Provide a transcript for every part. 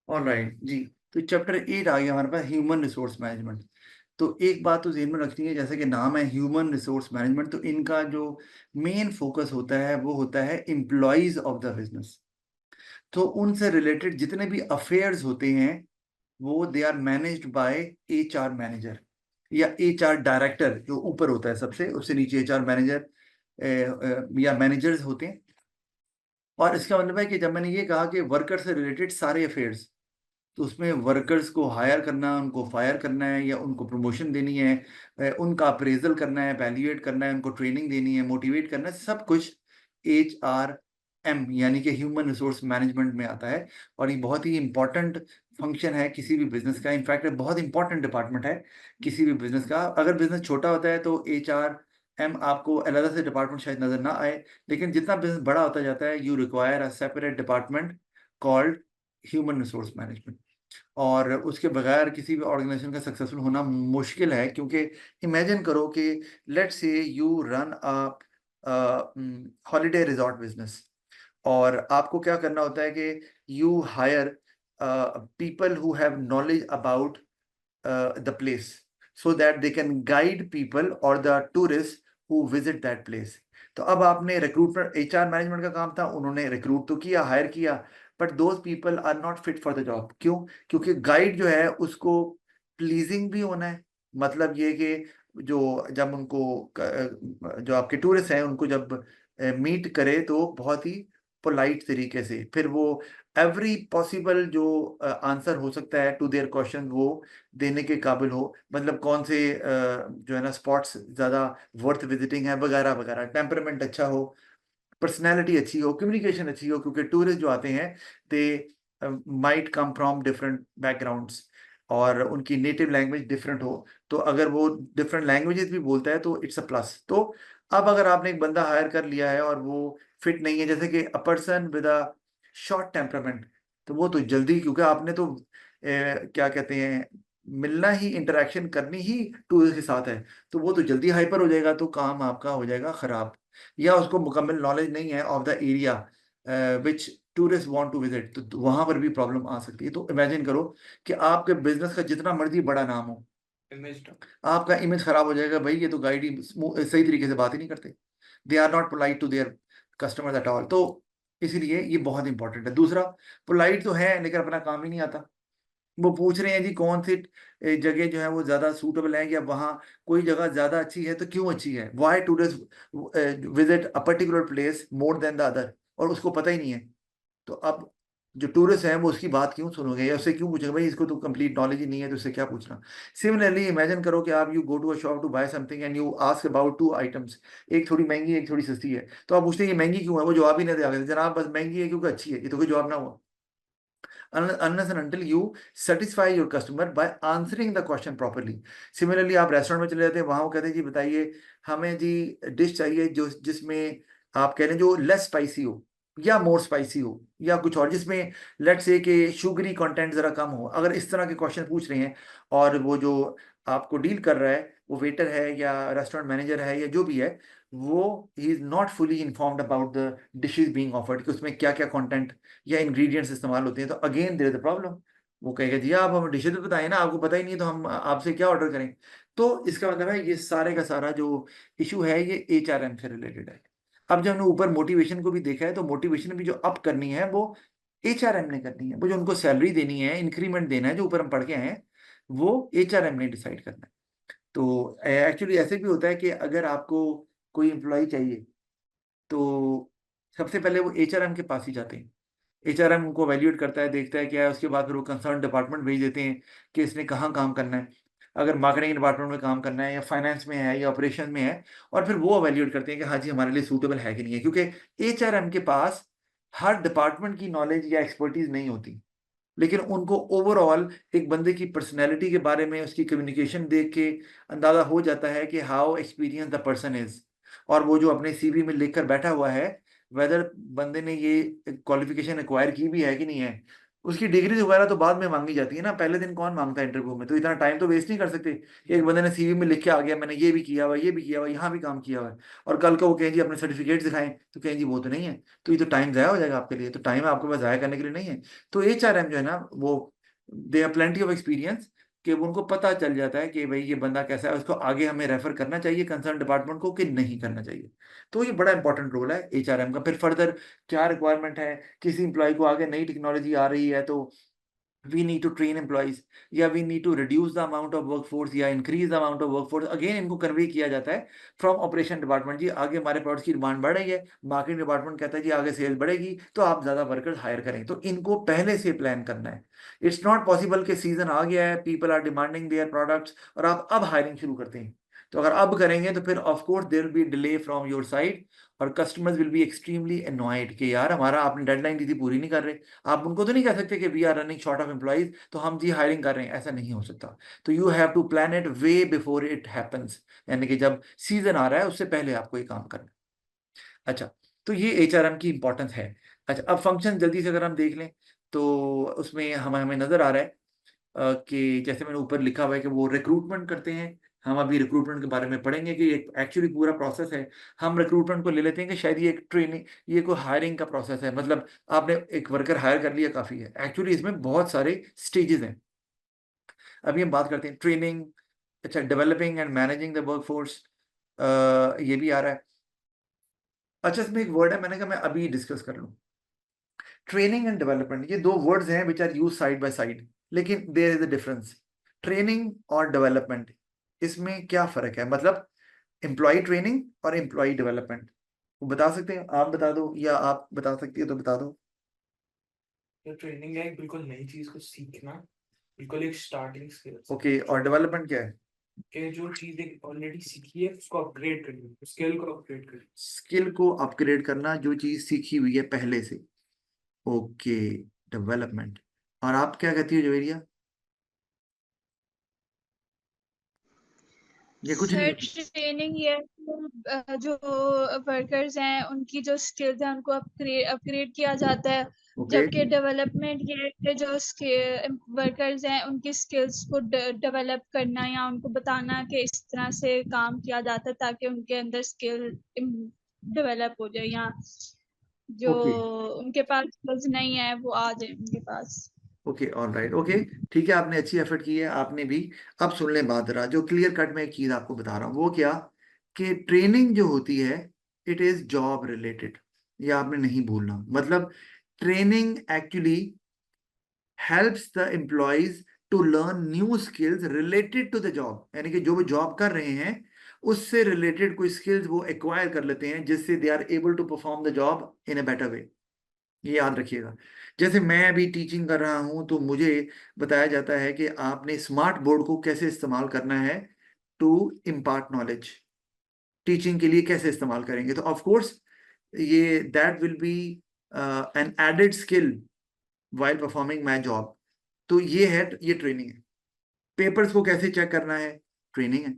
Alright जी। तो chapter 8 आ गया हमारे पास, ह्यूमन रिसोर्स मैनेजमेंट। तो एक बात तो ज़हन में रखनी है, जैसे कि नाम है ह्यूमन रिसोर्स मैनेजमेंट, तो इनका जो मेन फोकस होता है वो होता है एम्प्लॉयज ऑफ द बिजनेस। तो उनसे रिलेटेड जितने भी अफेयर्स होते हैं वो they are managed by HR manager या एचआर डायरेक्टर, जो ऊपर होता है सबसे, उससे नीचे एचआर मैनेजर या मैनेजर्स होते हैं। और इसका मतलब है कि जब मैंने ये कहा कि वर्कर से रिलेटेड सारे अफेयर्स, तो उसमें वर्कर्स को हायर करना, उनको फायर करना है या उनको प्रमोशन देनी है, उनका अप्रेजल करना है, वैल्यूएट करना है, उनको ट्रेनिंग देनी है, मोटिवेट करना है, सब कुछ एचआरएम यानी कि ह्यूमन रिसोर्स मैनेजमेंट में आता है। और ये बहुत ही इंपॉर्टेंट फंक्शन है किसी भी बिजनेस का। इनफैक्ट बहुत इंपॉर्टेंट डिपार्टमेंट है किसी भी बिजनेस का। अगर बिजनेस छोटा होता है तो एचआरएम आपको अलग से डिपार्टमेंट शायद नजर ना आए, लेकिन जितना बिजनेस बड़ा होता जाता है you require a separate department called human resource management. और उसके बगैर किसी भी ऑर्गेनाइजेशन का सक्सेसफुल होना मुश्किल है, क्योंकि इमेजिन करो कि let's say you run a holiday resort business, और आपको क्या करना होता है कि you hire people who have knowledge about the place so that they can guide people or the tourists who visit that place। तो अब आपने रिक्रूटमेंट, एचआर मैनेजमेंट का काम था, उन्होंने रिक्रूट तो किया, हायर किया, but those people are not fit for the job. क्यों? क्योंकि गाइड जो है उसको प्लीजिंग भी होना है। मतलब ये कि जो जब उनको जो आपके टूरिस्ट हैं उनको जब मीट करे तो बहुत ही पोलाइट तरीके से, फिर वो एवरी पॉसिबल जो आंसर हो सकता है टू देयर क्वेश्चन वो देने के काबिल हो। मतलब कौन से जो है ना स्पॉट्स ज़्यादा वर्थ विजिटिंग है वगैरह वगैरह, टेम्परामेंट अच्छा हो, पर्सनैलिटी अच्छी हो, कम्युनिकेशन अच्छी हो, क्योंकि टूरिस्ट जो आते हैं they might come from different backgrounds और उनकी नेटिव लैंग्वेज डिफरेंट हो। तो अगर वो डिफरेंट लैंग्वेजेस भी बोलता है तो इट्स अ प्लस। तो अब अगर आपने एक बंदा हायर कर लिया है और वो फिट नहीं है, जैसे कि a person with a short temperament, तो वो तो जल्दी, क्योंकि आपने तो क्या कहते हैं, मिलना ही, इंटरेक्शन करनी ही टूरिस्ट के साथ है, तो वो तो जल्दी हाइपर हो जाएगा, तो काम आपका हो जाएगा खराब। या उसको मुकम्मल नॉलेज नहीं है of the area which tourist want to visit, तो वहां पर भी प्रॉब्लम आ सकती है। तो इमेजिन करो कि आपके बिजनेस का जितना मर्जी बड़ा नाम हो, इमेज, आपका इमेज खराब हो जाएगा। भाई ये तो गाइड ही सही तरीके से बात ही नहीं करते, they are not polite to their customers at all. तो इसीलिए ये बहुत इंपॉर्टेंट है। दूसरा, पोलाइट तो है लेकिन अपना काम ही नहीं आता। वो पूछ रहे हैं जी कौन सी जगह जो है वो ज्यादा सूटेबल है, या वहाँ कोई जगह ज्यादा अच्छी है तो क्यों अच्छी है, why tourist visit a particular place more than the other, और उसको पता ही नहीं है। तो अब जो टूरिस्ट है वो उसकी बात क्यों सुनोगे या उससे क्यों पूछोगे? भाई इसको तो कंप्लीट नॉलेज ही नहीं है तो उससे क्या पूछना। सिमिलरली इमेजिन करो कि आप you go to a shop to buy something and you ask about two items, एक थोड़ी महंगी एक थोड़ी सस्ती है, तो आप पूछते हैं ये महंगी क्यों है, वो जवाब ही नहीं दे, जनाब बस महंगी है क्योंकि अच्छी है, ये तो कोई जवाब ना हुआ। Unless and until you satisfy your customer by answering the question properly। Similarly आप रेस्टोरेंट में चले जाते हैं, वहां वो कहते हैं जी बताइए हमें जी डिश चाहिए जो जिसमें आप कह रहे हैं जो लेस स्पाइसी हो या मोर स्पाइसी हो, या कुछ और जिसमें लेट्स से कि शुगरी कंटेंट जरा कम हो। अगर इस तरह के क्वेश्चन पूछ रहे हैं और वो जो आपको डील कर रहा है वो वेटर है या रेस्टोरेंट मैनेजर है या जो भी है, वो he is not fully informed about the dishes being offered कि उसमें क्या क्या कंटेंट या इंग्रेडिएंट्स इस्तेमाल होते हैं, तो again there is the problem. वो कहेगा जी आप हमें डिशेज बताएं ना, आपको पता ही नहीं है तो हम आपसे क्या ऑर्डर करें। तो इसका मतलब है ये सारे का सारा जो इशू है ये एचआरएम से रिलेटेड है। अब जब हमने ऊपर मोटिवेशन को भी देखा है, तो मोटिवेशन भी जो अप करनी है वो एचआरएम ने करनी है। वो जो उनको सैलरी देनी है, इंक्रीमेंट देना है, जो ऊपर हम पढ़ के आए हैं, वो एचआरएम ने डिसाइड करना है। तो एक्चुअली ऐसे भी होता है कि अगर आपको कोई एम्प्लॉय चाहिए तो सबसे पहले वो एचआरएम के पास ही जाते हैं। एचआरएम उनको वैल्यूएट करता है, देखता है क्या है, उसके बाद फिर वो कंसर्न डिपार्टमेंट भेज देते हैं कि इसने कहाँ काम करना है। अगर मार्केटिंग डिपार्टमेंट में काम करना है या फाइनेंस में है या ऑपरेशन में है, और फिर वो वैल्यूएट करते हैं कि हाँ जी हमारे लिए सूटेबल है कि नहीं है, क्योंकि एचआरएम के पास हर डिपार्टमेंट की नॉलेज या एक्सपर्टीज नहीं होती, लेकिन उनको ओवरऑल एक बंदे की पर्सनैलिटी के बारे में, उसकी कम्युनिकेशन देख के अंदाजा हो जाता है कि how experience the person is. और वो जो अपने सीवी में लिख कर बैठा हुआ है, वेदर बंदे ने ये क्वालिफिकेशन एक्वायर की भी है कि नहीं है, उसकी डिग्रीज वगैरह तो बाद में मांगी जाती है ना, पहले दिन कौन मांगता है इंटरव्यू में? तो इतना टाइम तो वेस्ट नहीं कर सकते कि एक बंदे ने सीवी में लिख के आ गया मैंने ये भी किया हुआ, ये भी किया हुआ, यहाँ भी काम किया हुआ है, और कल को वो कहें जी अपने सर्टिफिकेट दिखाएं, तो कहें जी वो तो नहीं है, तो ये तो टाइम ज़ाया हो जाएगा आपके लिए, तो टाइम आपके पास ज़ाया करने के लिए नहीं है। तो HRM जो है ना वो they are plenty of experience, कि उनको पता चल जाता है कि भाई ये बंदा कैसा है, उसको आगे हमें रेफर करना चाहिए कंसर्न डिपार्टमेंट को कि नहीं करना चाहिए। तो ये बड़ा इंपॉर्टेंट रोल है HRM का। फिर फर्दर क्या रिक्वायरमेंट है, किसी इंप्लॉय को आगे नई टेक्नोलॉजी आ रही है तो we need to train employees, या we need to reduce the amount of workforce या increase the amount of workforce, again इनको कन्वे किया जाता है फ्रॉम ऑपरेशन डिपार्टमेंट, जी आगे हमारे प्रोडक्ट्स की डिमांड बढ़ रही है, मार्केटिंग डिपार्टमेंट कहता है जी आगे सेल बढ़ेगी तो आप ज्यादा वर्कर्स हायर करें, तो इनको पहले से प्लान करना है। इट्स नॉट पॉसिबल कि सीजन आ गया है, people are demanding their products और आप अब हायरिंग शुरू करते हैं, तो अगर अब करेंगे तो फिर of course there will be delay from your side, और customers will be extremely annoyed कि यार हमारा आपने डेडलाइन दी थी पूरी नहीं कर रहे। आप उनको तो नहीं कह सकते कि we are running short of employees तो हम जी हायरिंग कर रहे हैं, ऐसा नहीं हो सकता। तो you have to plan it way before it happens, यानी कि जब सीजन आ रहा है उससे पहले आपको ये काम करना है। अच्छा, तो ये HRM की इंपॉर्टेंस है। अच्छा, अब फंक्शन जल्दी से अगर हम देख लें तो उसमें हमें हमें नजर आ रहा है कि जैसे मैंने ऊपर लिखा हुआ है कि वो रिक्रूटमेंट करते हैं। हम अभी रिक्रूटमेंट के बारे में पढ़ेंगे कि एक एक्चुअली पूरा प्रोसेस है। हम रिक्रूटमेंट को ले लेते हैं कि शायद ये एक ट्रेनिंग, ये कोई हायरिंग का प्रोसेस है, मतलब आपने एक वर्कर हायर कर लिया काफ़ी है, एक्चुअली इसमें बहुत सारे स्टेजेस हैं। अभी हम बात करते हैं ट्रेनिंग, अच्छा developing and managing the workforce, ये भी आ रहा है। अच्छा, इसमें एक वर्ड है, मैंने कहा मैं अभी डिस्कस कर लूँ। ट्रेनिंग एंड डेवलपमेंट, ये दो वर्ड्स हैं which are use side by side, लेकिन there is a difference. Training और डेवलपमेंट, इसमें क्या फर्क है, मतलब एम्प्लॉय ट्रेनिंग और एम्प्लॉय डेवलपमेंट, वो बता सकते हैं? आप बता दो या आप बता सकती हो तो बता दो। तो ट्रेनिंग है एक बिल्कुल नई चीज को सीखना, बिल्कुल एक स्टार्टिंग स्किल्स ओके, और डेवलपमेंट क्या है? के जो चीज एक ऑलरेडी सीखी है उसको अपग्रेड करना, स्किल को अपग्रेड करना। स्किल को अपग्रेड करना, जो चीज सीखी हुई है पहले से। Okay, development. और आप क्या कहती हो जवेरिया? ये कुछ नहीं सर कहती? ट्रेनिंग ये है कि, जो वर्कर्स हैं उनकी जो स्किल्स हैं उनको अपग्रेड किया जाता है, ओके, जबकि डेवलपमेंट ये है कि जो वर्कर्स हैं उनकी स्किल्स को डेवलप करना या उनको बताना कि इस तरह से काम किया जाता है ताकि उनके अंदर स्किल डेवलप हो जाए, या जो ओके, उनके पास स्किल्स नहीं है वो आ जाए उनके पास। Okay, all right, okay. ठीक है, आपने अच्छी एफर्ट की है, आपने भी। अब सुन लें बात जरा, जो क्लियर कट में एक चीज आपको बता रहा हूँ वो क्या, कि ट्रेनिंग जो होती है इट इज जॉब रिलेटेड, ये आपने नहीं भूलना। मतलब training actually helps the employees to learn new skills related to the job, यानी कि जो वो जॉब कर रहे हैं उससे रिलेटेड कोई स्किल्स वो एक्वायर कर लेते हैं जिससे they are able to perform the job in a better way. ये याद रखिएगा। जैसे मैं अभी टीचिंग कर रहा हूं तो मुझे बताया जाता है कि आपने स्मार्ट बोर्ड को कैसे इस्तेमाल करना है टू इम्पार्ट नॉलेज, टीचिंग के लिए कैसे इस्तेमाल करेंगे, तो ऑफ कोर्स ये that will be an added skill while performing my job. तो ये है, ये ट्रेनिंग है। पेपर्स को कैसे चेक करना है, ट्रेनिंग है,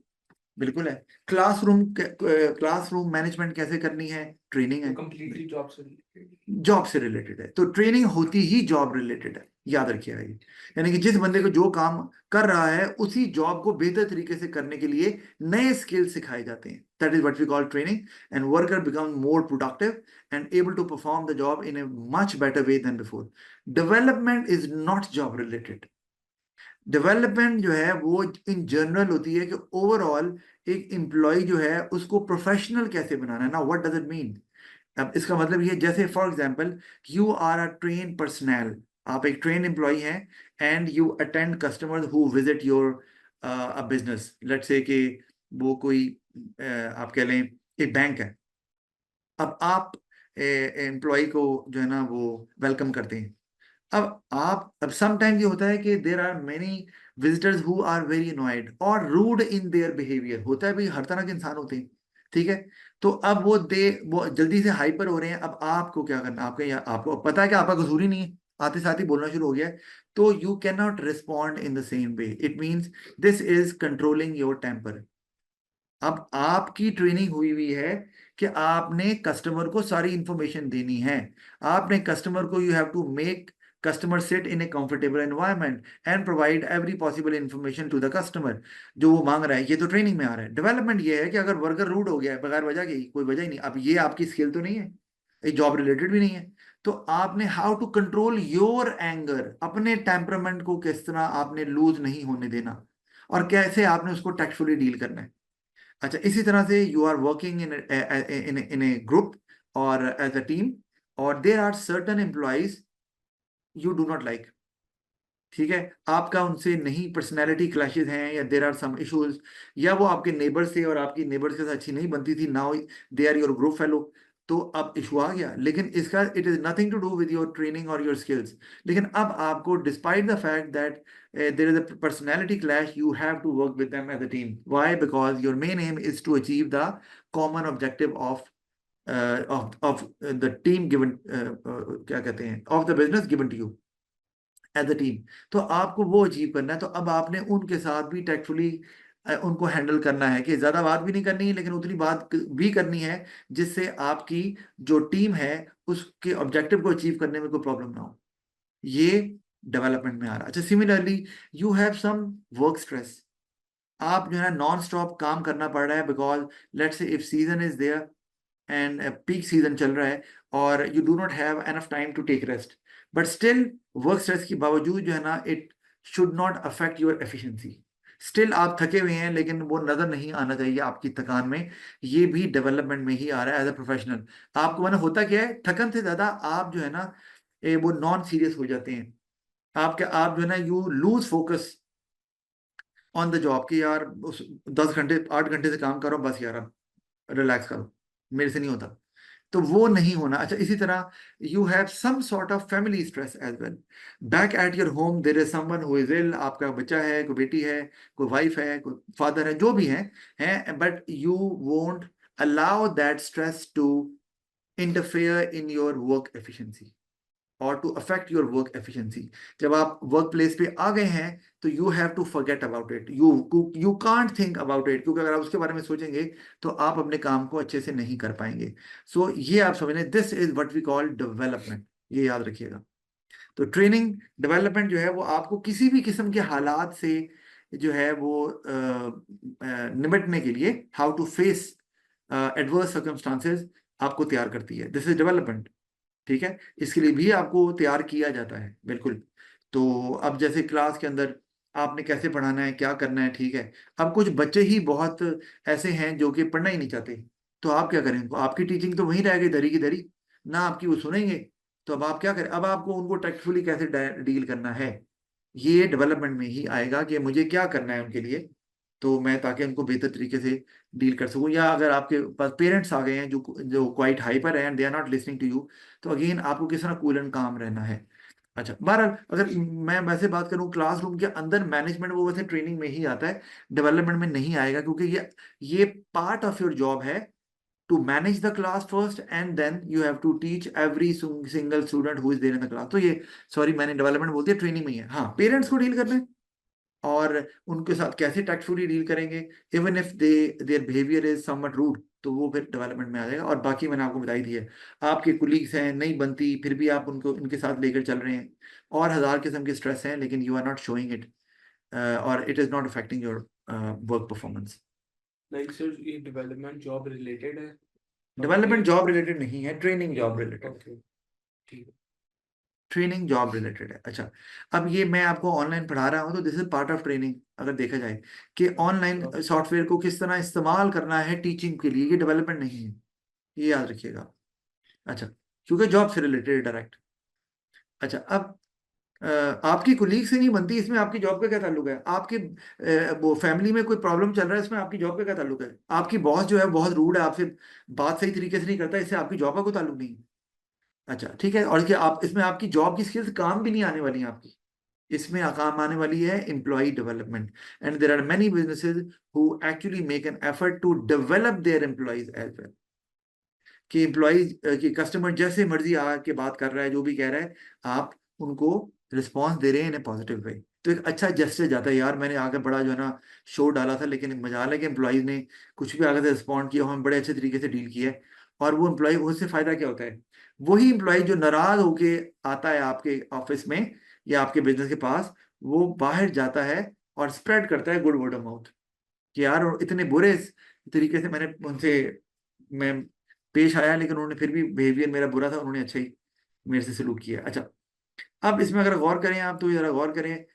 बिल्कुल है। क्लासरूम मैनेजमेंट कैसे करनी है, ट्रेनिंग तो है, कंप्लीटली जॉब से related। जॉब से रिलेटेड है। तो ट्रेनिंग होती ही जॉब रिलेटेड है, याद रखिएगा ये। यानी कि जिस बंदे को जो काम कर रहा है उसी जॉब को बेहतर तरीके से करने के लिए नए स्किल सिखाए जाते हैं, that is what we call training, and worker become more productive and able to perform the job in a much better way than before. Development is not job related. Development जो है वो in general होती है कि overall एक employ जो है उसको प्रोफेशनल कैसे बनाना है ना, व्हाट डज इट मीन। अब इसका मतलब ये, जैसे for example you are a train personal, आप एक ट्रेन एम्प्लॉय हैं and you attend customers who visit your a business, let's say कि वो कोई आप कह लें एक बैंक है। अब आप एम्प्लॉय को जो है ना वो वेलकम करते हैं। अब समटाइम्स ये होता है कि there are many visitors who are very annoyed और रूड इन देयर बिहेवियर, होता है भाई, हर तरह के इंसान होते हैं, ठीक है। तो अब वो जल्दी से हाइपर हो रहे हैं, अब आपको क्या करना, आपको पता है कि आपका कसूर ही नहीं है, आते साथ ही बोलना शुरू हो गया है, तो you can not respond in the same way, it means this is controlling your temper. अब आपकी ट्रेनिंग हुई हुई है कि आपने कस्टमर को सारी इंफॉर्मेशन देनी है, आपने कस्टमर को, you have to make customer sit in a comfortable environment and provide every possible information to the customer. जो वो मांग रहा है, ये तो ट्रेनिंग में आ रहा है। डेवलपमेंट ये है कि अगर वर्कर रूड हो गया है बगैर वजह के, कोई वजह ही नहीं, अब ये आपकी स्किल तो नहीं है, ये जॉब रिलेटेड भी नहीं है, तो आपने how to control your anger, अपने टेम्परामेंट को किस तरह आपने लूज नहीं होने देना, और कैसे आपने उसको टैक्टफुली डील करना है। अच्छा, इसी तरह से you are working in a group और एज अ टीम, और there are certain employees you do not like, ठीक है, आपका उनसे नहीं पर्सनैलिटी क्लैशेस हैं, या देर आर सम इश्यूज, या वो आपके नेबर से और आपकी नेबर के साथ अच्छी नहीं बनती थी, now they are your group fellow, तो अब इशू आ गया। लेकिन इसका it is nothing to do with your training और योर स्किल्स, लेकिन अब आपको despite the fact that there is a personality clash, you have to work with them as a team. Why? Because your main aim is to achieve the common objective of the team given, क्या कहते हैं, of the business given to you as a team. तो आपको वो achieve करना है, तो अब आपने उनके साथ भी टैक्टफुली उनको हैंडल करना है, कि ज्यादा बात भी नहीं करनी है लेकिन उतनी बात भी करनी है जिससे आपकी जो टीम है उसके ऑब्जेक्टिव को अचीव करने में कोई प्रॉब्लम ना हो। ये डेवलपमेंट में आ रहा है। अच्छा, similarly you have some work stress, आप जो है नॉन स्टॉप काम करना पड़ रहा है, because let's say if season is there and peak season चल रहा है, और you do not have enough time to take rest, but still work stress के बावजूद जो है ना, it should not affect your efficiency. Still आप थके हुए हैं, लेकिन वो नजर नहीं आना चाहिए आपकी थकान में। ये भी डेवलपमेंट में ही आ रहा है एज अ प्रोफेशनल। आपको मैंने होता क्या है, थकन से ज्यादा आप जो है ना, वो नॉन सीरियस हो जाते हैं। आप जो है ना, you lose focus on the job, कि यार उस 10 घंटे 8 घंटे से काम करो, बस यार अब रिलैक्स करो, मेरे से नहीं होता, तो वो नहीं होना। अच्छा, इसी तरह you have some sort of family stress as well, back at your home there is someone who is ill, आपका बच्चा है, कोई बेटी है, कोई वाइफ है, कोई फादर है, जो भी है, but you won't allow that stress to interfere in your work efficiency और to affect your work efficiency. जब आप वर्क प्लेस पे आ गए हैं, तो you have to forget about it, you can't think about it, क्योंकि अगर आप उसके बारे में सोचेंगे तो आप अपने काम को अच्छे से नहीं कर पाएंगे। सो ये आप समझ लें, this is what we call development, ये याद रखिएगा। तो ट्रेनिंग डेवलपमेंट जो है वो आपको किसी भी किस्म के हालात से जो है वो निपटने के लिए, how to face adverse circumstances, आपको तैयार करती है। दिस इज डेवलपमेंट, ठीक है, इसके लिए भी आपको तैयार किया जाता है, बिल्कुल। तो अब जैसे क्लास के अंदर आपने कैसे पढ़ाना है, क्या करना है, ठीक है। अब कुछ बच्चे ही बहुत ऐसे हैं जो कि पढ़ना ही नहीं चाहते, तो आप क्या करें, आपकी टीचिंग तो वहीं रह गई, दरी की दरी, ना आपकी वो सुनेंगे, तो अब आप क्या करें, अब आपको उनको टैक्टफुली कैसे डील करना है, ये डेवलपमेंट में ही आएगा कि मुझे क्या करना है उनके लिए, तो मैं ताकि उनको बेहतर तरीके से डील कर सकूं। या अगर आपके पास पेरेंट्स आ गए हैं जो जो क्वाइट हाइपर है and they are not listening to you, तो अगेन आपको किस तरह कूल एंड काम रहना है। अच्छा, बहरहाल अगर मैं वैसे बात करूं क्लासरूम के अंदर मैनेजमेंट, वो वैसे ट्रेनिंग में ही आता है, डेवलपमेंट में नहीं आएगा, क्योंकि ये पार्ट ऑफ योर जॉब है to manage the class first, and then you have to teach every single student who is there in the class. तो ये, सॉरी मैंने डेवलपमेंट बोल दिया, ट्रेनिंग में ही है। हाँ, पेरेंट्स को डील करना है और उनके साथ कैसे टैक्टफुली डील करेंगे, even if their behaviour is somewhat rude, तो वो फिर डेवलपमेंट में आ जाएगा। और बाकी मैंने आपको बताई दी है, आपके कुलीग्स हैं, नहीं बनती, फिर भी आप उनको उनके साथ लेकर चल रहे हैं, और हजार किस्म के स्ट्रेस हैं, लेकिन you are not showing it, और it is not affecting your work performance. Like sir, ये डेवलपमेंट जॉब रिलेटेड है? डेवलपमेंट जॉब रिलेटेड नहीं है, ट्रेनिंग जॉब रिलेटेड, ओके, ठीक है। ट्रेनिंग जॉब रिलेटेड है। अच्छा, अब ये मैं आपको ऑनलाइन पढ़ा रहा हूँ, तो this is part of training. अगर देखा जाए कि ऑनलाइन सॉफ्टवेयर को किस तरह इस्तेमाल करना है टीचिंग के लिए, ये डेवलपमेंट नहीं है, ये याद रखिएगा। अच्छा, क्योंकि जॉब से रिलेटेड डायरेक्ट। अच्छा, अब आपकी कुलीग से नहीं बनती, इसमें आपकी जॉब का क्या ताल्लुक है? आपकी वो फैमिली में कोई प्रॉब्लम चल रहा है, इसमें आपकी जॉब का क्या ताल्लुक है? आपकी बॉस जो है बहुत रूड है आपसे, बात सही तरीके से नहीं करता, इससे आपकी जॉब का कोई ताल्लुक नहीं है। अच्छा, ठीक है, और इसके आप इसमें आपकी जॉब की स्किल्स काम भी नहीं आने वाली हैं आपकी, इसमें काम आने वाली है employee development. And there are many businesses who actually make an effort to develop their employees as well, कि एम्प्लॉयज कि कस्टमर जैसे मर्जी आके बात कर रहा है, जो भी कह रहा है, आप उनको रिस्पॉन्स दे रहे हैं इन ए पॉजिटिव वे, तो एक अच्छा जेस्चर जाता है, यार मैंने आगे बड़ा जो है ना शो डाला था, लेकिन मजाल है कि एम्प्लॉयज ने कुछ भी आगे से रिस्पॉन्ड किया, हम बड़े अच्छे तरीके से डील किया है, और वो एम्प्लॉय, उससे फायदा क्या होता है? वही एम्प्लॉय जो नाराज होके आता है आपके ऑफिस में या आपके बिजनेस के पास, वो बाहर जाता है और स्प्रेड करता है गुड वर्ड ऑफ माउथ कि यार इतने बुरे तरीके से मैं पेश आया, लेकिन उन्होंने फिर भी बिहेवियर मेरा बुरा था, उन्होंने अच्छा ही मेरे से सलूक किया। अच्छा, अब इसमें अगर गौर करें आप, तो जरा गौर करें,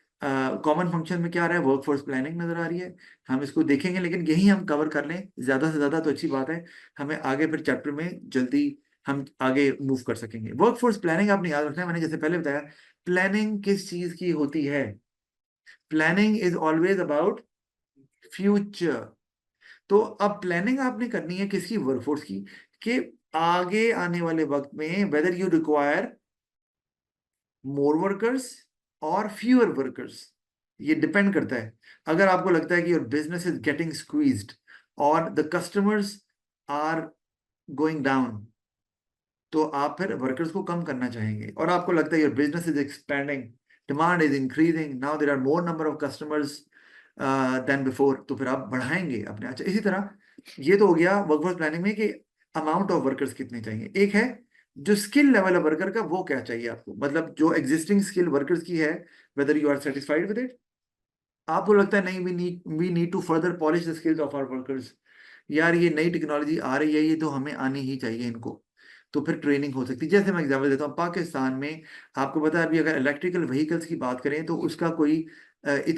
कॉमन फंक्शन में क्या आ रहा है? वर्कफोर्स प्लानिंग नजर आ रही है। हम इसको देखेंगे, लेकिन यही हम कवर कर लें ज्यादा से ज्यादा तो अच्छी बात है, हमें आगे फिर चैप्टर में जल्दी हम आगे मूव कर सकेंगे। वर्कफोर्स प्लानिंग आपने याद रखना है, मैंने जैसे पहले बताया, प्लानिंग किस चीज की होती है? Planning is always about future. तो अब प्लानिंग आपने करनी है किसकी? वर्कफोर्स की, कि आगे आने वाले वक्त में whether you require more workers और फ्यूअर वर्कर्स, ये डिपेंड करता है। अगर आपको लगता है कि your business is getting squeezed और the customers are going down, तो आप फिर वर्कर्स को कम करना चाहेंगे। और आपको लगता है your business is expanding, demand is increasing, now there are more number of customers than before, तो फिर आप बढ़ाएंगे अपने। अच्छा, इसी तरह ये तो हो गया वर्कफोर्स प्लानिंग में कि अमाउंट ऑफ वर्कर्स कितने चाहिए। एक है जो स्किल लेवल है वर्कर का, वो क्या चाहिए आपको, मतलब जो एग्जिस्टिंग स्किल वर्कर्स की है, whether you are satisfied with it. आपको लगता है नहीं, we need to further polish the skills of our workers, यार ये नई टेक्नोलॉजी आ रही है, ये तो हमें आनी ही चाहिए इनको, तो फिर ट्रेनिंग हो सकती है। जैसे मैं एग्जांपल देता हूँ, पाकिस्तान में आपको पता है अभी अगर इलेक्ट्रिकल व्हीकल्स की बात करें तो उसका कोई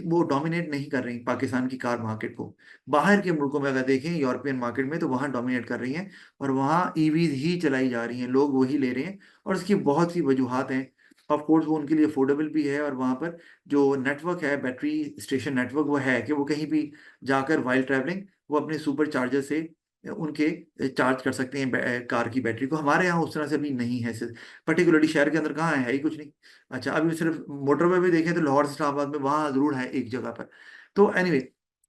वो डोमिनेट नहीं कर रही पाकिस्तान की कार मार्केट को। बाहर के मुल्कों में अगर देखें, यूरोपियन मार्केट में, तो वहाँ डोमिनेट कर रही हैं और वहाँ ईवीज ही चलाई जा रही हैं, लोग वही ले रहे हैं। और उसकी बहुत सी वजूहत हैं। ऑफ कोर्स वो उनके लिए अफोर्डेबल भी है, और वहाँ पर जो नेटवर्क है, बैटरी स्टेशन नेटवर्क, वो है कि वो कहीं भी जाकर वाइल ट्रैवलिंग वो अपने सुपर चार्जर से उनके चार्ज कर सकते हैं कार की बैटरी को। हमारे यहाँ उस तरह से अभी नहीं है, पर्टिकुलरली शहर के अंदर कहाँ है ही कुछ नहीं। अच्छा, अभी सिर्फ मोटरवे भी देखें तो लाहौर से इस्लामाबाद में वहाँ जरूर है एक जगह पर। तो एनीवे,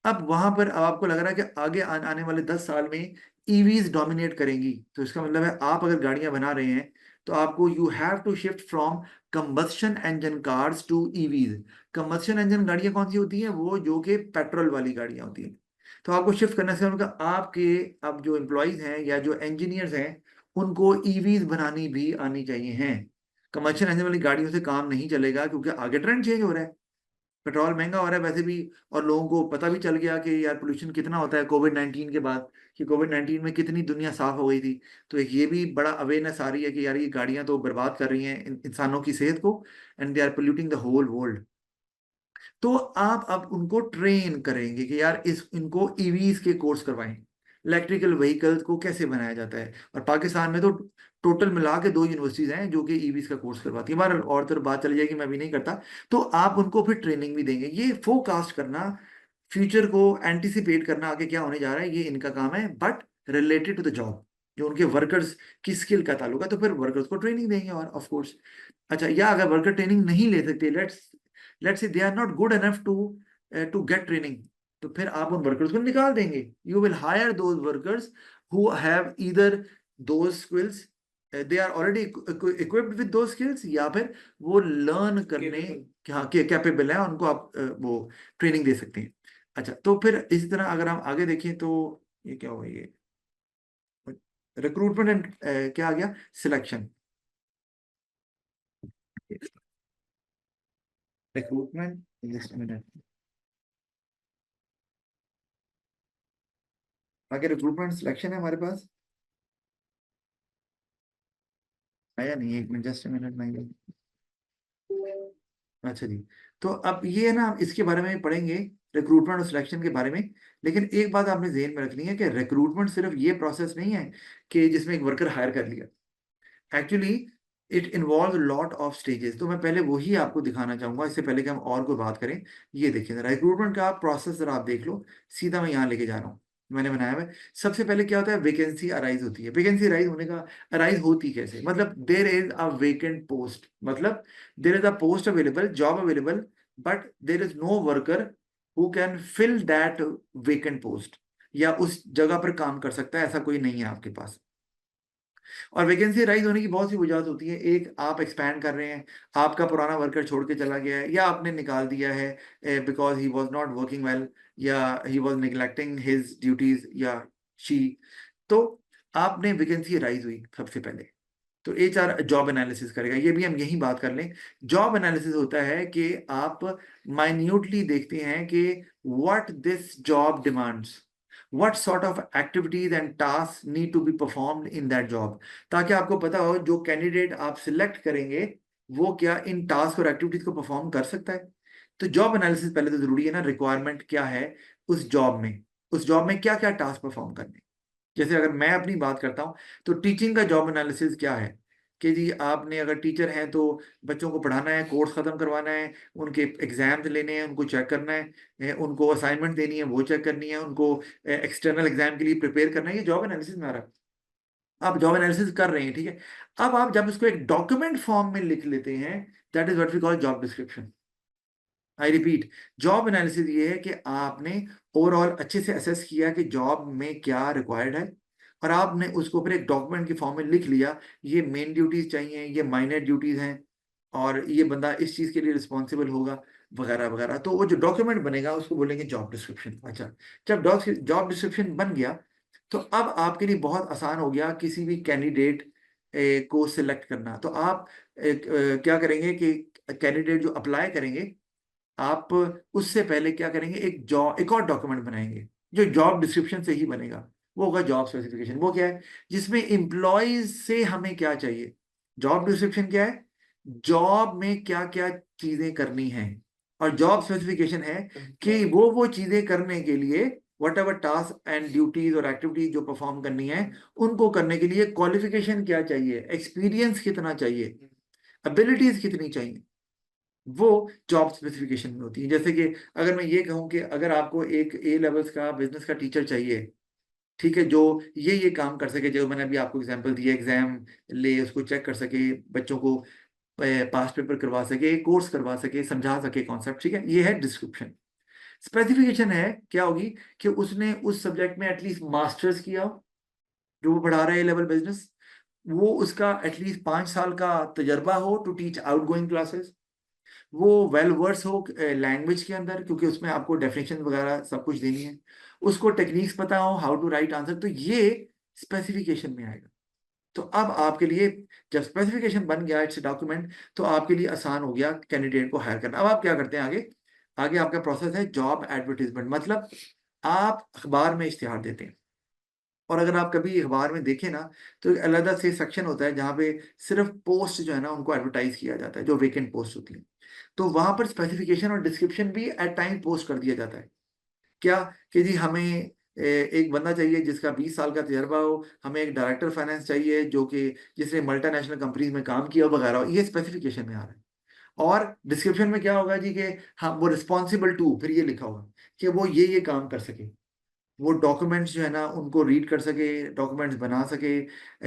अब वहां पर अब आपको लग रहा है कि आगे आने वाले 10 साल में ईवीज डोमिनेट करेंगी, तो इसका मतलब है आप अगर गाड़ियां बना रहे हैं तो आपको you have to shift from combustion engine cars to EVs. Combustion engine गाड़ियां कौन सी होती हैं? वो जो कि पेट्रोल वाली गाड़ियां होती हैं। तो आपको शिफ्ट करने से उनका आपके अब जो एम्प्लॉयज हैं या जो इंजीनियर्स हैं, उनको ईवीज बनानी भी आनी चाहिए हैं। कमर्शियल इंजन वाली गाड़ियों से काम नहीं चलेगा, क्योंकि आगे ट्रेंड चेंज हो रहा है, पेट्रोल महंगा हो रहा है वैसे भी। और लोगों को पता भी चल गया कि यार पोल्यूशन कितना होता है कोविड-19 के बाद, कि कोविड-19 में कितनी दुनिया साफ हो गई थी। तो एक ये भी बड़ा अवेयरनेस आ रही है कि यार ये गाड़ियां तो बर्बाद कर रही हैं इंसानों की सेहत को, and they are polluting the whole world. तो आप अब उनको ट्रेन करेंगे कि यार इनको ईवीज के कोर्स करवाएं, इलेक्ट्रिकल व्हीकल्स को कैसे बनाया जाता है। और पाकिस्तान में तो टोटल मिला के 2 यूनिवर्सिटीज हैं जो कि ईवीज का कोर्स करवाती है। हमारा और तरफ बात चली जाएगी, मैं भी नहीं करता। तो आप उनको फिर ट्रेनिंग भी देंगे। ये फोरकास्ट करना, फ्यूचर को एंटिसिपेट करना आगे क्या होने जा रहा है, ये इनका काम है, but related to the job, जो उनके वर्कर्स की स्किल का ताल्लुक है, तो फिर वर्कर्स को ट्रेनिंग देंगे। और ऑफ कोर्स, अच्छा, या अगर वर्कर ट्रेनिंग नहीं ले सकते, let's say they are not good enough to get training, तो फिर आप उन वर्कर्स को निकाल देंगे। You will hire those workers who have either those skills, they are already equipped with those skills, या फिर वो लर्न करने के कैपेबल है, उनको आप वो ट्रेनिंग दे सकते हैं। अच्छा, तो फिर इसी तरह अगर हम आगे देखें तो ये क्या हुआ, ये रिक्रूटमेंट एंड क्या आ गया, सिलेक्शन। रिक्रूटमेंट, जस्ट मिनट, आगे रिक्रूटमेंट सिलेक्शन है हमारे पास, आया नहीं, एक मिनट, जस्ट मिनट, नहीं। अच्छा जी, तो अब ये है ना, हम इसके बारे में पढ़ेंगे, रिक्रूटमेंट और सिलेक्शन के बारे में। लेकिन एक बात आपने ध्यान में रखनी है कि रिक्रूटमेंट सिर्फ ये प्रोसेस नहीं है कि जिसमें एक वर्कर हायर कर लिया। Actually it involve lot of stages. तो मैं पहले वही आपको दिखाना चाहूंगा, इससे पहले कि हम और कोई बात करें। ये देखिए जरा, रिक्रूटमेंट का प्रोसेस जरा आप देख लो, सीधा मैं यहाँ लेके जा रहा हूँ, मैंने बनाया हुआ है। सबसे पहले क्या होता है, वैकेंसी अराइज होती है। वैकेंसी अराइज होने का, अराइज होती कैसे, मतलब there is a vacant post, मतलब there is a post available, job available, but there is no worker who can fill that vacant post, या उस जगह पर काम कर सकता है, ऐसा कोई नहीं है आपके पास। और वैकेंसी राइज होने की बहुत सी वजह होती है। एक, आप एक्सपैंड कर रहे हैं, आपका पुराना वर्कर छोड़ के चला गया है, या आपने निकाल दिया है because he was not working well, या he was neglecting his duties, या शी। तो आपने वैकेंसी राइज हुई सबसे पहले, तो एचआर जॉब एनालिसिस करेगा। ये भी हम यही बात कर लें। जॉब एनालिसिस होता है कि आप माइन्यूटली देखते हैं कि what this job demands, what sort of activities and task need to be performed in that job, ताकि आपको पता हो जो कैंडिडेट आप सिलेक्ट करेंगे वो क्या इन टास्क और एक्टिविटीज को परफॉर्म कर सकता है। तो जॉब एनालिसिस पहले तो जरूरी है ना, रिक्वायरमेंट क्या है उस जॉब में, उस जॉब में क्या क्या टास्क परफॉर्म करने। जैसे अगर मैं अपनी बात करता हूँ तो टीचिंग का जॉब एनालिसिस क्या है कि जी आपने अगर टीचर हैं तो बच्चों को पढ़ाना है, कोर्स खत्म करवाना है, उनके एग्जाम्स लेने हैं, उनको चेक करना है, उनको असाइनमेंट देनी है वो चेक करनी है, उनको एक्सटर्नल एग्जाम के लिए प्रिपेयर करना है। ये जॉब एनालिसिस में आ रहा है। आप जॉब एनालिसिस कर रहे हैं, ठीक है। अब आप जब इसको एक डॉक्यूमेंट फॉर्म में लिख लेते हैं, that is what we call job description. I repeat, job analysis ये है कि आपने ओवरऑल अच्छे से असेस किया कि जॉब में क्या रिक्वायर्ड है, और आपने उसको फिर एक डॉक्यूमेंट के फॉर्म में लिख लिया, ये मेन ड्यूटीज चाहिए, ये माइनर ड्यूटीज हैं, और ये बंदा इस चीज के लिए रिस्पॉन्सिबल होगा, वगैरह वगैरह। तो वो जो डॉक्यूमेंट बनेगा उसको बोलेंगे जॉब डिस्क्रिप्शन। अच्छा, जब जॉब डिस्क्रिप्शन बन गया तो अब आपके लिए बहुत आसान हो गया किसी भी कैंडिडेट को सिलेक्ट करना। तो आप क्या करेंगे कि कैंडिडेट जो अप्लाई करेंगे, आप उससे पहले क्या करेंगे, एक और डॉक्यूमेंट बनाएंगे जो जॉब डिस्क्रिप्शन से ही बनेगा। वो होगा जॉब स्पेसिफिकेशन। वो क्या है, जिसमें एम्प्लॉयज से हमें क्या चाहिए। जॉब डिस्क्रिप्शन क्या है, जॉब में क्या क्या चीजें करनी है, और जॉब स्पेसिफिकेशन है कि वो चीजें करने के लिए what ever task and duties और एक्टिविटीज जो परफॉर्म करनी है, उनको करने के लिए क्वालिफिकेशन क्या चाहिए, एक्सपीरियंस कितना चाहिए, एबिलिटीज कितनी चाहिए, वो जॉब स्पेसिफिकेशन में होती है। जैसे कि अगर मैं ये कहूँ कि अगर आपको एक ए लेवल्स का बिजनेस का टीचर चाहिए, ठीक है, जो ये काम कर सके, जो मैंने अभी आपको एग्जांपल दिया, एग्जाम ले उसको चेक कर सके, बच्चों को पास पेपर करवा सके, कोर्स करवा सके, समझा सके कॉन्सेप्ट, ठीक है, ये है डिस्क्रिप्शन। स्पेसिफिकेशन है क्या होगी कि उसने उस सब्जेक्ट में एटलीस्ट मास्टर्स किया हो, जो वो पढ़ा रहे लेवल बिजनेस, वो उसका एटलीस्ट 5 साल का तजर्बा हो टू टीच आउटगोइंग क्लासेस, वो वेल वर्स हो लैंग्वेज के अंदर, क्योंकि उसमें आपको डेफिनेशन वगैरह सब कुछ देनी है, उसको टेक्निक्स पता हो, हाउ टू राइट आंसर, तो ये स्पेसिफिकेशन में आएगा। तो अब आपके लिए जब स्पेसिफिकेशन बन गया, इट्स डॉक्यूमेंट, तो आपके लिए आसान हो गया कैंडिडेट को हायर करना। अब आप क्या करते हैं आगे, आगे आपका प्रोसेस है जॉब एडवर्टीजमेंट। मतलब आप अखबार में इश्तिहार देते हैं, और अगर आप कभी अखबार में देखें ना, तो एक अलग से सेक्शन होता है जहाँ पे सिर्फ पोस्ट जो है ना उनको एडवर्टाइज किया जाता है, जो वेकेंट पोस्ट होती है। तो वहां पर स्पेसिफिकेशन और डिस्क्रिप्शन भी एट टाइम पोस्ट कर दिया जाता है। क्या कि जी हमें एक बंदा चाहिए जिसका 20 साल का तजर्बा हो, हमें एक डायरेक्टर फाइनेंस चाहिए जो कि जिसने मल्टीनेशनल कंपनीज में काम किया वगैरह हो, ये स्पेसिफिकेशन में आ रहा है। और डिस्क्रिप्शन में क्या होगा जी कि हाँ वो रिस्पॉन्सिबल टू, फिर ये लिखा होगा कि वो ये काम कर सके, वो डॉक्यूमेंट्स जो है ना उनको रीड कर सके, डॉक्यूमेंट्स बना सके,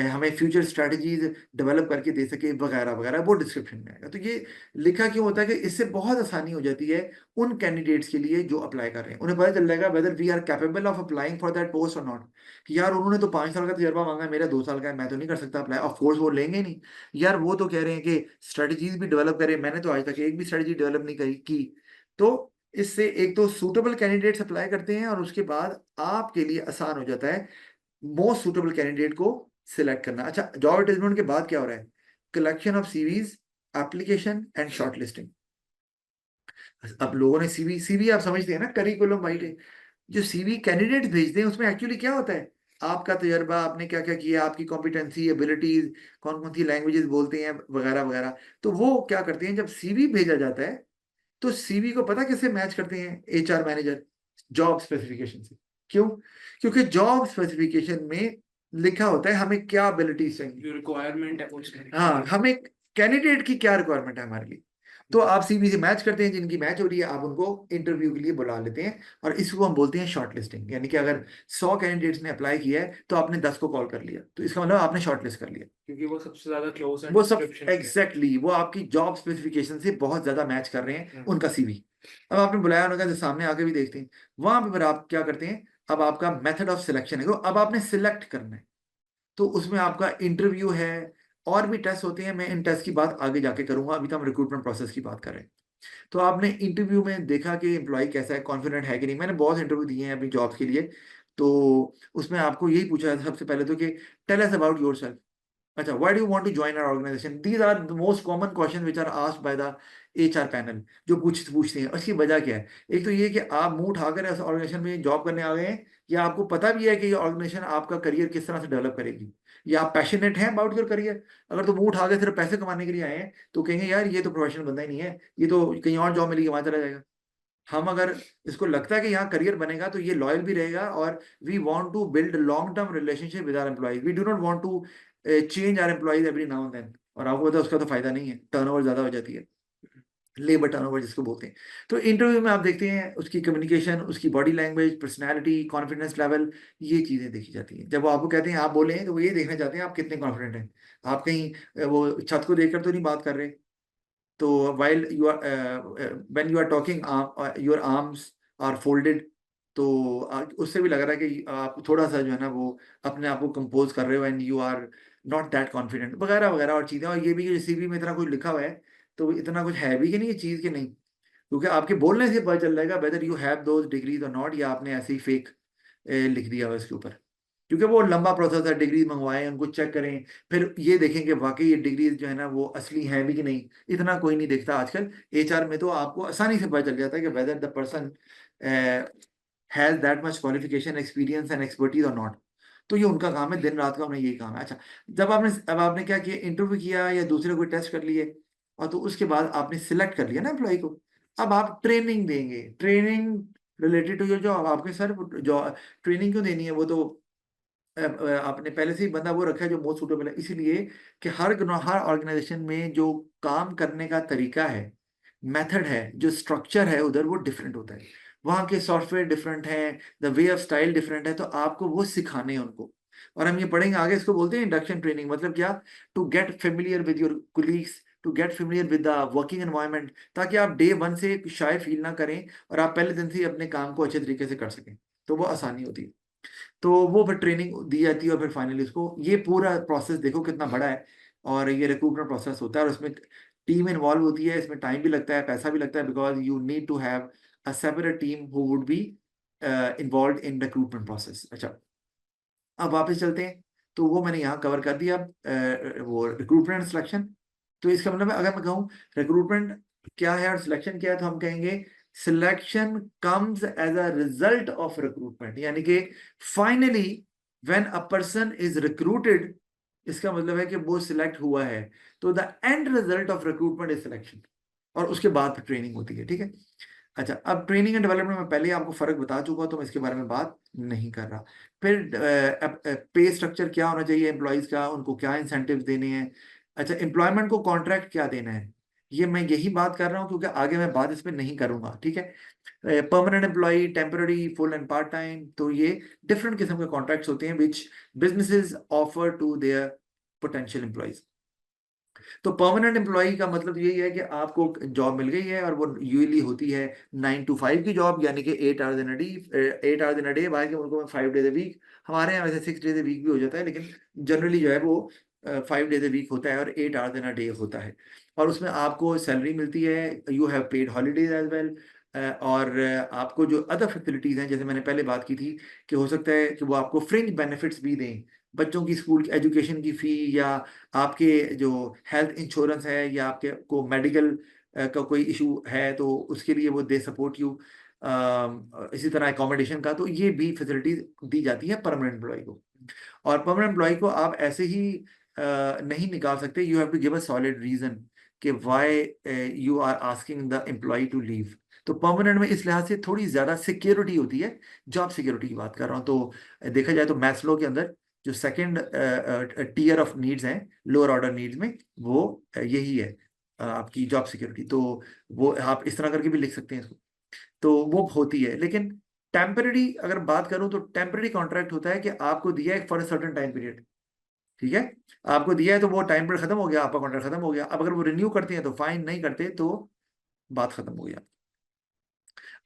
हमें फ्यूचर स्ट्रेटजीज डेवलप करके दे सके, वगैरह वगैरह, वो डिस्क्रिप्शन में आएगा। तो ये लिखा क्यों होता है कि इससे बहुत आसानी हो जाती है उन कैंडिडेट्स के लिए जो अप्लाई कर रहे हैं। उन्हें पता चल जाएगा whether we are capable of applying for that post और नॉट, कि यार उन्होंने तो 5 साल का तजर्बा मांगा है, मेरा 2 साल का है, मैं तो नहीं कर सकता अप्लाई। ऑफ कोर्स वो लेंगे नहीं यार, वो तो कह रहे हैं कि स्ट्रेटजीज भी डेवलप करें, मैंने तो आज तक एक भी स्ट्रेटजी डेवलप नहीं की। तो इससे एक तो सूटेबल कैंडिडेट्स अप्लाई करते हैं, और उसके बाद आपके लिए आसान हो जाता है मोस्ट सूटेबल कैंडिडेट को सिलेक्ट करना। अच्छा, जॉब एडवर्टाइजमेंट के बाद क्या हो रहा है, collection of CVs, application and shortlisting. अब लोगों ने सीवी सीवी आप समझते हैं ना, करिकुलम वाइटे, जो सीवी कैंडिडेट भेजते हैं उसमें एक्चुअली क्या होता है, आपका तजर्बा, आपने क्या क्या किया, आपकी कॉम्पिटेंसी, एबिलिटीज, कौन कौन सी लैंग्वेजेस बोलते हैं, वगैरह वगैरह। तो वो क्या करते हैं जब सीवी भेजा जाता है, तो सीवी को पता कैसे मैच करते हैं एचआर मैनेजर, जॉब स्पेसिफिकेशन से। क्यों, क्योंकि जॉब स्पेसिफिकेशन में लिखा होता है हमें क्या एबिलिटीज चाहिए, जो रिक्वायरमेंट है उस हाँ हमें कैंडिडेट की क्या रिक्वायरमेंट है हमारे लिए। तो आप सीवी से मैच करते हैं, जिनकी मैच हो रही है आप उनको इंटरव्यू के लिए बुला लेते हैं, और इसको हम बोलते हैं शॉर्ट लिस्टिंग। यानी कि अगर 100 कैंडिडेट्स ने अप्लाई किया है तो आपने 10 को कॉल कर लिया, तो इसका मतलब आपने शॉर्ट लिस्ट कर लिया। क्योंकि वो सबसे ज्यादा क्लोज है वो सब डिस्क्रिप्शन के। एग्जैक्टली वो आपकी जॉब स्पेसिफिकेशन से बहुत ज्यादा मैच कर रहे हैं उनका सीवी। अब आपने बुलाया, उनका सामने आके भी देखते हैं, वहां पे फिर आप क्या करते हैं, अब आपका मेथड ऑफ सिलेक्शन है, तो अब आपने सिलेक्ट करना है, तो उसमें आपका इंटरव्यू है, और भी टेस्ट होते हैं, मैं इन टेस्ट की बात आगे जाके करूंगा, अभी तो हम रिक्रूटमेंट प्रोसेस की बात कर रहे हैं। तो आपने इंटरव्यू में देखा कि एम्प्लॉय कैसा है, कॉन्फिडेंट है कि नहीं। मैंने बहुत इंटरव्यू दिए हैं अपनी जॉब्स के लिए, तो उसमें आपको यही पूछा जाता है सबसे पहले तो कि टेल अस अबाउट योरसेल्फ। अच्छा, why do you want to join our organization? These are the most common questions which are asked by the HR panel, जो पूछते हैं। उसकी वजह क्या है? एक तो ये कि आप मुंह उठाकर इस ऑर्गेनाइजेशन में जॉब करने आ गए हैं, या आपको पता भी है कि ये ऑर्गेनाइजेशन आपका करियर किस तरह से डेवलप करेगी, या आप पैशनेट हैं अबाउट योर करियर। अगर तो मुंह उठा के सिर्फ पैसे कमाने के लिए आए हैं तो कहेंगे यार ये तो प्रोफेशनल बंदा ही नहीं है, ये तो कहीं और जॉब मिलेगी वहां चला जाएगा। हम अगर इसको लगता है कि यहाँ करियर बनेगा तो ये लॉयल भी रहेगा, और we want to build long term relationship with our employees, we do not want to change our employees every now and then. और आपको पता है उसका तो फायदा नहीं है, टर्नओवर ज्यादा हो जाती है, लेबर टर्नओवर जिसको बोलते हैं। तो इंटरव्यू में आप देखते हैं उसकी कम्युनिकेशन, उसकी body language, personality, confidence level, ये चीजें देखी जाती हैं। जब वो आपको कहते हैं आप बोले तो वो ये देखना चाहते हैं आप कितने कॉन्फिडेंट हैं। आप कहीं वो छत को देखकर तो नहीं बात कर रहे। तो while you are when you are talking your arms are folded, तो उससे भी लग रहा है कि आप थोड़ा सा जो है ना वो अपने आप को कंपोज कर रहे हो, and you are not that confident वगैरह वगैरह और चीजें। और ये भी कि सीवी में इतना कुछ लिखा हुआ है तो इतना कुछ है भी कि नहीं ये चीज की नहीं, क्योंकि आपके बोलने से पता चल जाएगा whether you have those degrees और नॉट, या आपने ऐसे ही फेक लिख दिया हुआ इसके ऊपर। क्योंकि वो लंबा प्रोसेस है, डिग्री मंगवाएं, उनको चेक करें, फिर ये देखें कि वाकई ये डिग्री जो है ना वो असली है भी कि नहीं। इतना कोई नहीं देखता आजकल। एचआर में तो आपको आसानी से पता चल जाता है कि whether the person has that much qualification, experience and expertise और नॉट। तो ये उनका काम है, दिन रात का उन्हें यही काम है। अच्छा, जब आपने क्या किया, इंटरव्यू किया या दूसरे कोई टेस्ट कर लिए, और तो उसके बाद आपने सिलेक्ट कर लिया ना एम्प्लॉय को, अब आप ट्रेनिंग देंगे, training related to your job. आपके सर जॉब ट्रेनिंग क्यों देनी है, वो तो आपने पहले से ही बंदा वो रखा है जो मोस्ट सुटेबल है। इसीलिए कि हर ऑर्गेनाइजेशन में जो काम करने का तरीका है, मेथड है, जो स्ट्रक्चर है उधर वो डिफरेंट होता है। वहाँ के सॉफ्टवेयर डिफरेंट हैं, the way of style different है, तो आपको वो सिखाने हैं उनको। और हम ये पढ़ेंगे आगे, इसको बोलते हैं इंडक्शन ट्रेनिंग। मतलब क्या, to get familiar with your colleagues, to get familiar with the working environment, ताकि आप डे वन से शाय फील ना करें और आप पहले दिन से ही अपने काम को अच्छे तरीके से कर सकें, तो वो आसानी होती है। तो वो फिर ट्रेनिंग दी जाती है, और फिर फाइनली उसको, ये पूरा प्रोसेस देखो कितना बड़ा है। और ये रिक्रूटमेंट प्रोसेस होता है, और उसमें टीम इन्वॉल्व होती है, इसमें टाइम भी लगता है, पैसा भी लगता है, because you need to have a separate team who would be involve in recruitment process. अच्छा, अब वापस चलते हैं। तो वो मैंने यहाँ कवर कर दिया, वो रिक्रूटमेंट एंड सिलेक्शन। तो इसका मतलब है, अगर मैं कहूँ रिक्रूटमेंट क्या है और सिलेक्शन क्या है, तो हम कहेंगे selection comes as a result of recruitment. यानी कि finally when a person is recruited, इसका मतलब है कि वो सिलेक्ट हुआ है, तो the end result of recruitment is selection, और उसके बाद फिर ट्रेनिंग होती है। ठीक है। अच्छा, अब ट्रेनिंग एंड डेवलपमेंट में पहले ही आपको फर्क बता चुका, तो मैं इसके बारे में बात नहीं कर रहा। फिर पे स्ट्रक्चर क्या होना चाहिए एम्प्लॉयज का, उनको क्या इंसेंटिव्स देने हैं। अच्छा, एम्प्लॉयमेंट को कॉन्ट्रैक्ट क्या देना है, ये मैं यही बात कर रहा हूँ क्योंकि आगे मैं बात इस पर नहीं करूंगा। ठीक है। Permanent employee, temporary, full and part time, तो ये डिफरेंट किस्म के कॉन्ट्रैक्ट्स होते हैं which businesses offer to their potential employees. तो परमानेंट एम्प्लॉय का मतलब यही है कि आपको जॉब मिल गई है, और वो यूजली होती है 9 to 5 की जॉब, यानी कि 8 hours in a day, 8 hours in a day. बाकी उनको 5 days a week, हमारे यहाँ वैसे 6 days a week भी हो जाता है, लेकिन जनरली जो है वो 5 days a week होता है, और 8 hours इन अ डे होता है। और उसमें आपको सैलरी मिलती है, you have paid holidays as well. और आपको जो अदर फैसिलिटीज हैं, जैसे मैंने पहले बात की थी कि हो सकता है कि वो आपको फ्रिंज बेनिफिट्स भी दें, बच्चों की स्कूल एजुकेशन की फी, या आपके जो हेल्थ इंश्योरेंस है, या आपके को मेडिकल का कोई इशू है तो उसके लिए वो दे सपोर्ट यू। इसी तरह एकोमोडेशन का, तो ये भी फैसिलिटीज दी जाती है परमानेंट एम्प्लॉय को। और परमानेंट एम्प्लॉय को आप ऐसे ही नहीं निकाल सकते, you have to give a solid reason कि why you are asking the employee to leave. तो परमानेंट में इस लिहाज से थोड़ी ज्यादा सिक्योरिटी होती है, जॉब सिक्योरिटी की बात कर रहा हूँ। तो देखा जाए तो मैस्लो के अंदर जो सेकंड टीयर ऑफ नीड्स हैं, लोअर ऑर्डर नीड्स में, वो यही है आपकी जॉब सिक्योरिटी। तो वो आप इस तरह करके भी लिख सकते हैं इसको, तो वो होती है। लेकिन टेम्पररी अगर बात करूं तो टेम्पररी कॉन्ट्रैक्ट होता है कि आपको दिया है for a certain time period. ठीक है, आपको दिया है तो वो टाइम पीरियड खत्म हो गया, आपका कॉन्ट्रैक्ट खत्म हो गया। अब अगर वो रिन्यू करते हैं तो फाइन, नहीं करते तो बात खत्म हो गया।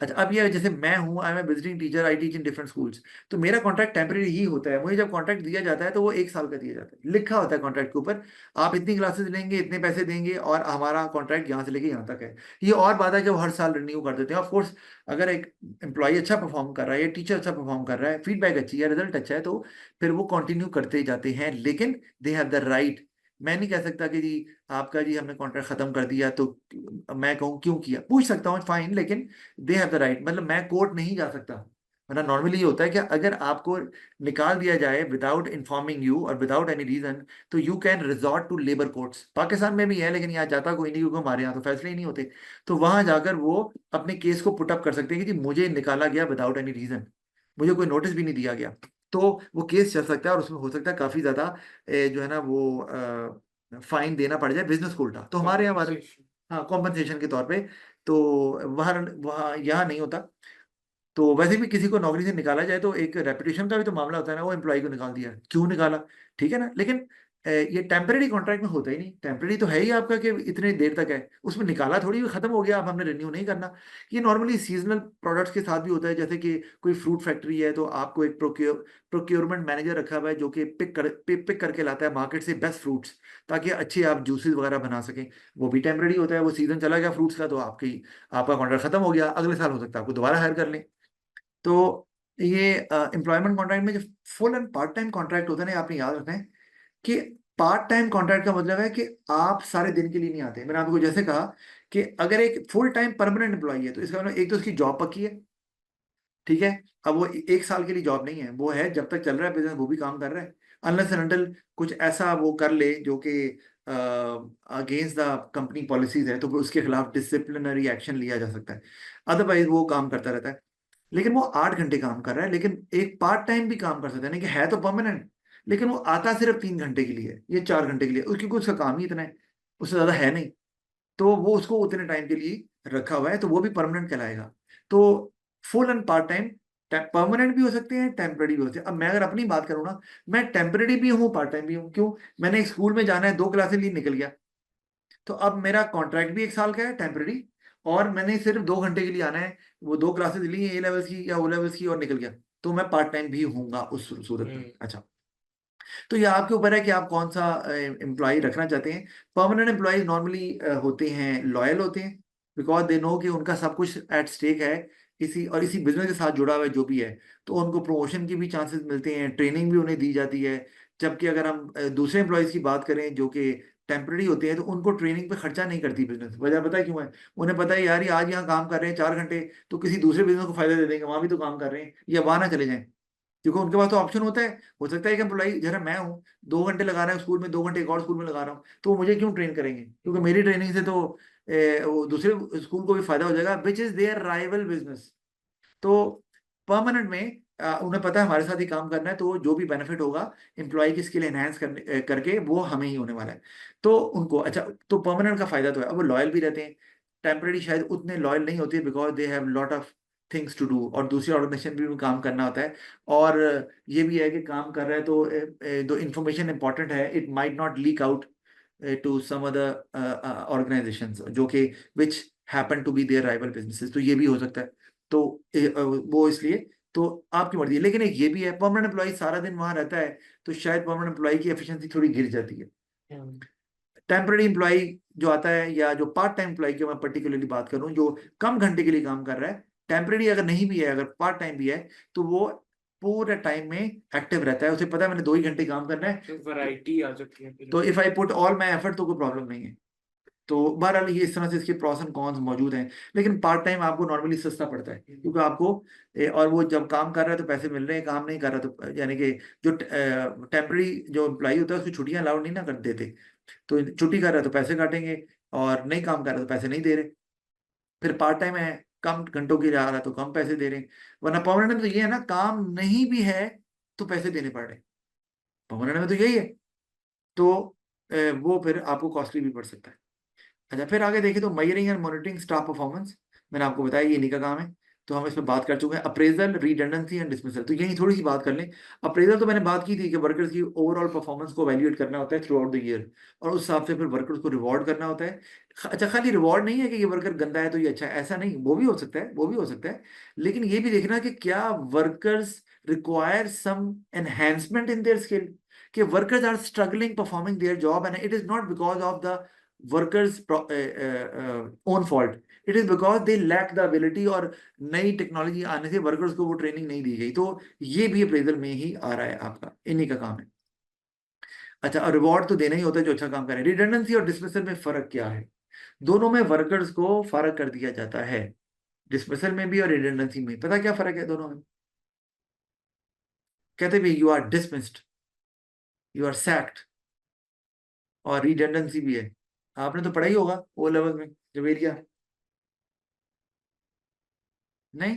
अच्छा, अब ये जैसे मैं हूँ, I am a visiting teacher, I teach in different schools, तो मेरा कॉन्ट्रैक्ट टेम्परेरी ही होता है। मुझे जब कॉन्ट्रैक्ट दिया जाता है तो वो 1 साल का दिया जाता है, लिखा होता है कॉन्ट्रैक्ट के ऊपर, आप इतनी क्लासेस लेंगे, इतने पैसे देंगे, और हमारा कॉन्ट्रैक्ट यहाँ से लेके यहाँ तक है। ये और बात है कि वो हर साल रिन्यू कर देते हैं। ऑफकोर्स अगर एक एम्प्लॉय अच्छा परफॉर्म कर रहा है या टीचर अच्छा परफॉर्म कर रहा है, फीडबैक अच्छी है, रिजल्ट अच्छा है, तो फिर वो कंटिन्यू करते ही जाते हैं। लेकिन दे हैव द राइट, मैं नहीं कह सकता कि जी आपका जी हमने कॉन्ट्रैक्ट खत्म कर दिया तो मैं कहूँ क्यों किया, पूछ सकता हूँ फाइन, लेकिन दे हैव द राइट, मतलब मैं कोर्ट नहीं जा सकता। वरना नॉर्मली ये होता है कि अगर आपको निकाल दिया जाए विदाउट इन्फॉर्मिंग यू और विदाउट एनी रीजन, तो you can resort to labour courts. Pakistan में भी है, लेकिन यहाँ जाता कोई नहीं, क्योंकि हमारे यहाँ तो फैसले ही नहीं होते। तो वहां जाकर वो अपने केस को पुटअप कर सकते हैं कि जी मुझे निकाला गया विदाउट एनी रीजन, मुझे कोई नोटिस भी नहीं दिया गया। तो वो केस चल सकता है, और उसमें हो सकता है काफी ज्यादा जो है ना वो फाइन देना पड़ जाए, बिजनेस को उल्टा। तो हमारे यहाँ Compensation. हाँ, कॉम्पनसेशन के तौर पे। तो वहाँ वहाँ यहाँ नहीं होता। तो वैसे भी किसी को नौकरी से निकाला जाए तो एक रेपुटेशन का भी तो मामला होता है ना, वो एम्प्लॉय को निकाल दिया, क्यों निकाला, ठीक है ना। लेकिन ये टेम्परेरी कॉन्ट्रैक्ट में होता ही नहीं, टेम्परेरी तो है ही आपका कि इतने देर तक है, उसमें निकाला थोड़ी खत्म हो गया, अब हमने रिन्यू नहीं करना। ये नॉर्मली सीजनल प्रोडक्ट्स के साथ भी होता है, जैसे कि कोई फ्रूट फैक्ट्री है तो आपको एक प्रोक्योरमेंट मैनेजर रखा हुआ है जो कि पिक करके लाता है मार्केट से बेस्ट फ्रूट्स, ताकि अच्छे आप जूसेस वगैरह बना सकें। वो भी टेम्परेरी होता है, वो सीजन चला गया फ्रूट्स का तो आपका कॉन्ट्रैक्ट खत्म हो गया, अगले साल हो सकता है आपको दोबारा हायर कर लें। तो ये एम्प्लॉयमेंट कॉन्ट्रैक्ट में जो full and part time contract होता है ना, आपने याद रखना है कि पार्ट टाइम कॉन्ट्रैक्ट का मतलब है कि आप सारे दिन के लिए नहीं आते। मैंने आपको जैसे कहा कि अगर एक फुल टाइम परमानेंट एम्प्लॉई है तो इसका मतलब एक तो उसकी जॉब पक्की है, ठीक है। अब वो 1 साल के लिए जॉब नहीं है, वो है जब तक चल रहा है बिजनेस वो भी काम कर रहा है, अनलेस एंड अनटिल कुछ ऐसा वो कर ले जो कि अगेंस्ट द कंपनी पॉलिसीज है, तो फिर उसके खिलाफ डिसिप्लिनरी एक्शन लिया जा सकता है। अदरवाइज वो काम करता रहता है। लेकिन वो 8 घंटे काम कर रहा है, लेकिन एक पार्ट टाइम भी काम कर सकता है, नहीं कि है तो परमानेंट, लेकिन वो आता सिर्फ 3 घंटे के लिए, ये 4 घंटे के लिए, उसकी कुछ उसका काम ही इतना है, उससे ज्यादा है नहीं। तो वो उसको उतने टाइम के लिए रखा हुआ है, तो वो भी परमानेंट कहलाएगा। तो full and part time permanent भी हो सकते हैं, टेम्पररी भी होते हैं। अब मैं अगर अपनी बात करूँ ना, मैं टेम्पररी भी हूँ, पार्ट टाइम भी हूँ। क्यों? मैंने एक स्कूल में जाना है, 2 क्लासेस लिए निकल गया, तो अब मेरा कॉन्ट्रैक्ट भी 1 साल का है टेम्पररी, और मैंने सिर्फ 2 घंटे के लिए आना है, वो 2 क्लासेस ली ए लेवल्स की या ओ लेवल्स की और निकल गया, तो मैं पार्ट टाइम भी हूँगा उस सूरत में। अच्छा, तो ये आपके ऊपर है कि आप कौन सा एम्प्लॉय रखना चाहते हैं। परमानेंट एम्प्लॉय नॉर्मली होते हैं, लॉयल होते हैं, बिकॉज दे नो कि उनका सब कुछ एट स्टेक है, इसी बिजनेस के साथ जुड़ा हुआ है जो भी है, तो उनको प्रमोशन की भी चांसेस मिलते हैं, ट्रेनिंग भी उन्हें दी जाती है। जबकि अगर हम दूसरे एम्प्लॉयज़ की बात करें जो कि टेम्पररी होते हैं, तो उनको ट्रेनिंग पे खर्चा नहीं करती बिजनेस। वजह पता है क्यों है? उन्हें पता है यार ये आज यहाँ काम कर रहे हैं 4 घंटे, तो किसी दूसरे बिजनेस को फायदा दे देंगे, वहां भी तो काम कर रहे हैं, या वहां ना चले जाएं, क्योंकि उनके पास तो ऑप्शन होता है। हो सकता है कि एम्प्लॉई, जरा मैं हूँ 2 घंटे लगा रहा हूँ स्कूल में, 2 घंटे एक और स्कूल में लगा रहा हूँ, तो वो मुझे क्यों ट्रेन करेंगे? क्योंकि मेरी ट्रेनिंग से तो वो दूसरे स्कूल को भी फायदा हो जाएगा, which is their rival business. तो परमानेंट में उन्हें पता है हमारे साथ ही काम करना है, तो जो भी बेनिफिट होगा एम्प्लॉय की स्किल एनहांस करके वो हमें ही होने वाला है। तो उनको अच्छा, तो परमानेंट का फायदा तो है, अब वो लॉयल भी रहते हैं। टेम्पररी शायद उतने लॉयल नहीं होते, because they have lot of things to do, और दूसरी ऑर्गेनाइजेशन भी काम करना होता है। और ये भी है कि काम कर रहा है तो जो इन्फॉर्मेशन इंपॉर्टेंट है, it might not leak out to some other organisations जो कि which happen to be their rival businesses, तो ये भी हो सकता है। तो वो इसलिए, तो आपकी मर्जी है। लेकिन एक ये भी है, परमानेंट एम्प्लॉय सारा दिन वहां रहता है, तो शायद परमानेंट एम्प्लॉय की एफिशिएंसी थोड़ी गिर जाती है। टेम्पररी एम्प्लॉय जो आता है, या जो पार्ट टाइम एम्प्लॉय की मैं पर्टिकुलरली बात करूं, जो कम घंटे के लिए काम कर रहा है, टेम्पररी अगर नहीं भी है, अगर पार्ट टाइम भी है, तो वो पूरे टाइम में एक्टिव रहता है, उसे पता है मैंने 2 ही घंटे काम करना है, वैरायटी आ जाती है तो if I put all my effort तो कोई प्रॉब्लम नहीं है। तो बहरहाल ये इस तरह से इसके प्रॉस एंड कॉन्स मौजूद हैं। लेकिन पार्ट टाइम आपको नॉर्मली सस्ता पड़ता है, क्योंकि आपको और वो जब काम कर रहा है तो पैसे मिल रहे हैं, काम नहीं कर रहा तो, यानी कि जो टेम्पररी जो एम्प्लॉय होता है उसकी छुट्टियां अलाउड नहीं ना कर देते, तो छुट्टी कर रहा है तो पैसे काटेंगे, और नहीं काम कर रहा तो पैसे नहीं दे रहे। फिर पार्ट टाइम है, कम घंटों के लिए आ रहा है तो कम पैसे दे रहे हैं। वरना परमानेंट में तो ये है ना, काम नहीं भी है तो पैसे देने पड़ रहे हैं, परमानेंट में तो यही है। तो वो फिर आपको कॉस्टली भी पड़ सकता है। अच्छा, फिर आगे देखें तो मयरिंग एंड मॉनिटरिंग स्टाफ परफॉर्मेंस, मैंने आपको बताया ये इन्हीं का काम है। तो हम इसमें बात कर चुके हैं अप्रेजल, रिडंडेंसी एंड डिसमिसल। तो यही थोड़ी सी बात कर लें। अप्रेजल तो मैंने बात की थी कि वर्कर्स की ओवरऑल परफॉर्मेंस को वैल्यूएट करना होता है थ्रू आउट द ईयर, और उस हिसाब से फिर वर्कर्स को रिवॉर्ड करना होता है। अच्छा, खाली रिवॉर्ड नहीं है कि ये वर्कर गंदा है तो ये अच्छा है, ऐसा नहीं, वो भी हो सकता है, वो भी हो सकता है, लेकिन ये भी देखना कि क्या workers require some enhancement in their skill, कि workers are struggling performing their job and it is not because of the workers own fault, it is because they lack the ability, और नई टेक्नोलॉजी आने से workers को वो training नहीं दी गई। तो ये भी अप्रेजल में ही आ रहा है, आपका इन्हीं का काम है। अच्छा, और रिवॉर्ड तो देना ही होता है जो अच्छा काम करे। रिडंडेंसी और डिसमिसल में फर्क क्या है? दोनों में वर्कर्स को फर्क कर दिया जाता है, डिसमिसल में भी और रिडंडेंसी में। पता क्या फर्क है दोनों में? कहते भी you are dismissed, you are sacked, और रिडंडेंसी भी है। आपने तो पढ़ा ही होगा ओ लेवल में जब एरिया, नहीं?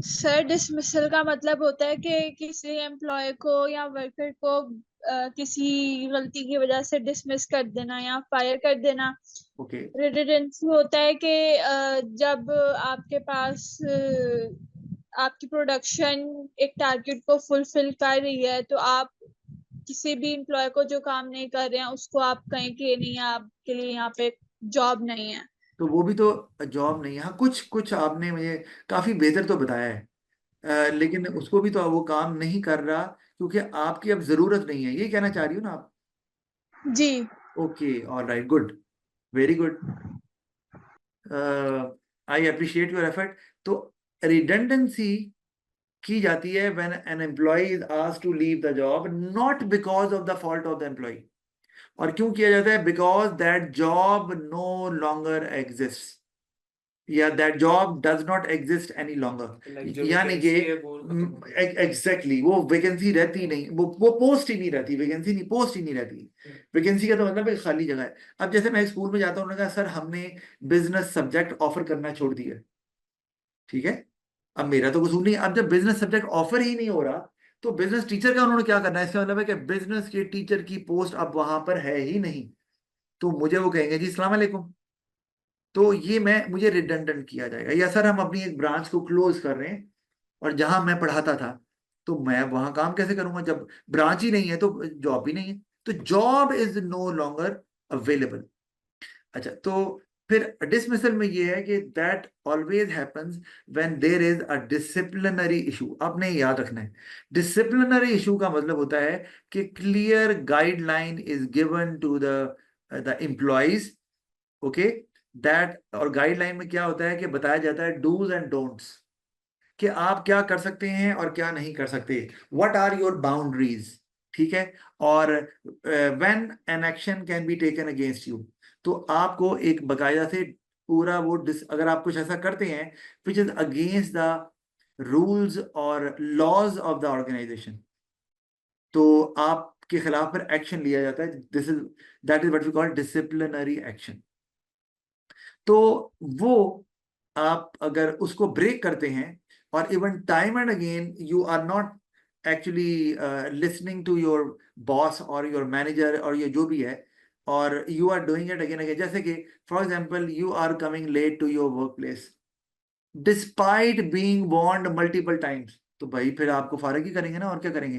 सर डिसमिसल का मतलब होता है कि किसी एम्प्लॉय को या वर्कर को किसी गलती की वजह से डिसमिस कर देना या फायर कर देना। ओके। रिडंडेंसी होता है कि जब आपके पास आपकी प्रोडक्शन एक टारगेट को फुलफिल कर रही है तो आप किसी भी एम्प्लॉय को जो काम नहीं कर रहे हैं उसको आप कहें कि नहीं आपके लिए यहाँ पे जॉब नहीं है। तो वो भी तो जॉब नहीं है। हाँ, कुछ कुछ आपने मुझे काफी बेहतर तो बताया है, लेकिन उसको भी तो वो काम नहीं कर रहा क्योंकि आपकी अब जरूरत नहीं है, ये कहना चाह रही हो ना आप? जी। Okay, all right, good, very good, I appreciate your effort. तो रिडंडेंसी की जाती है when an employee is asked to leave the job not because of the fault of the employee. और क्यों किया जाता है? Because that job no longer exist, या that job does not exist any longer, जो यानी कि वैकेंसी है वो खत्म हो गई। एग्जैक्टली वो वैकेंसी रहती नहीं, वो पोस्ट ही नहीं रहती, वैकेंसी नहीं, पोस्ट ही नहीं रहती। वैकेंसी का तो मतलब है खाली जगह है। अब जैसे मैं स्कूल में जाता हूँ, उन्होंने कहा सर हमने बिजनेस सब्जेक्ट ऑफर करना छोड़ दिया, ठीक है, अब मेरा तो कसूर नहीं। अब जब बिजनेस सब्जेक्ट ऑफर ही नहीं हो रहा तो बिजनेस टीचर का उन्होंने क्या करना है? इसका मतलब है कि बिजनेस के टीचर की पोस्ट अब वहां पर है ही नहीं, तो मुझे वो कहेंगे जी सलाम अलैकुम। तो ये मुझे रिडंडेंट किया जाएगा, या सर हम अपनी एक ब्रांच को क्लोज कर रहे हैं और जहां मैं पढ़ाता था तो मैं वहां काम कैसे करूंगा जब ब्रांच ही नहीं है, तो जॉब भी नहीं है, तो job is no longer available. अच्छा, तो फिर डिसमिसल में ये है कि that always happens when there is a disciplinary issue. आपने याद रखना है, डिसिप्लिनरी इशू का मतलब होता है कि clear guideline is given to the employees, okay, that, और गाइडलाइन में क्या होता है कि बताया जाता है डूज एंड डोंट्स, कि आप क्या कर सकते हैं और क्या नहीं कर सकते, व्हाट आर योर बाउंड्रीज, ठीक है, और when an action can be taken against you. तो आपको एक बकायदा से पूरा वो अगर आप कुछ ऐसा करते हैं which is against the rules और लॉज ऑफ द ऑर्गेनाइजेशन, तो आपके खिलाफ फिर एक्शन लिया जाता है। This is that is what we call disciplinary action. तो वो आप अगर उसको ब्रेक करते हैं और even time and again you are not actually listening to your boss और योर मैनेजर और ये जो भी है, और you are doing it again again, जैसे कि for example you are coming late to your work place despite being warned multiple times, तो भाई फिर आपको फारग ही करेंगे ना, और क्या करेंगे?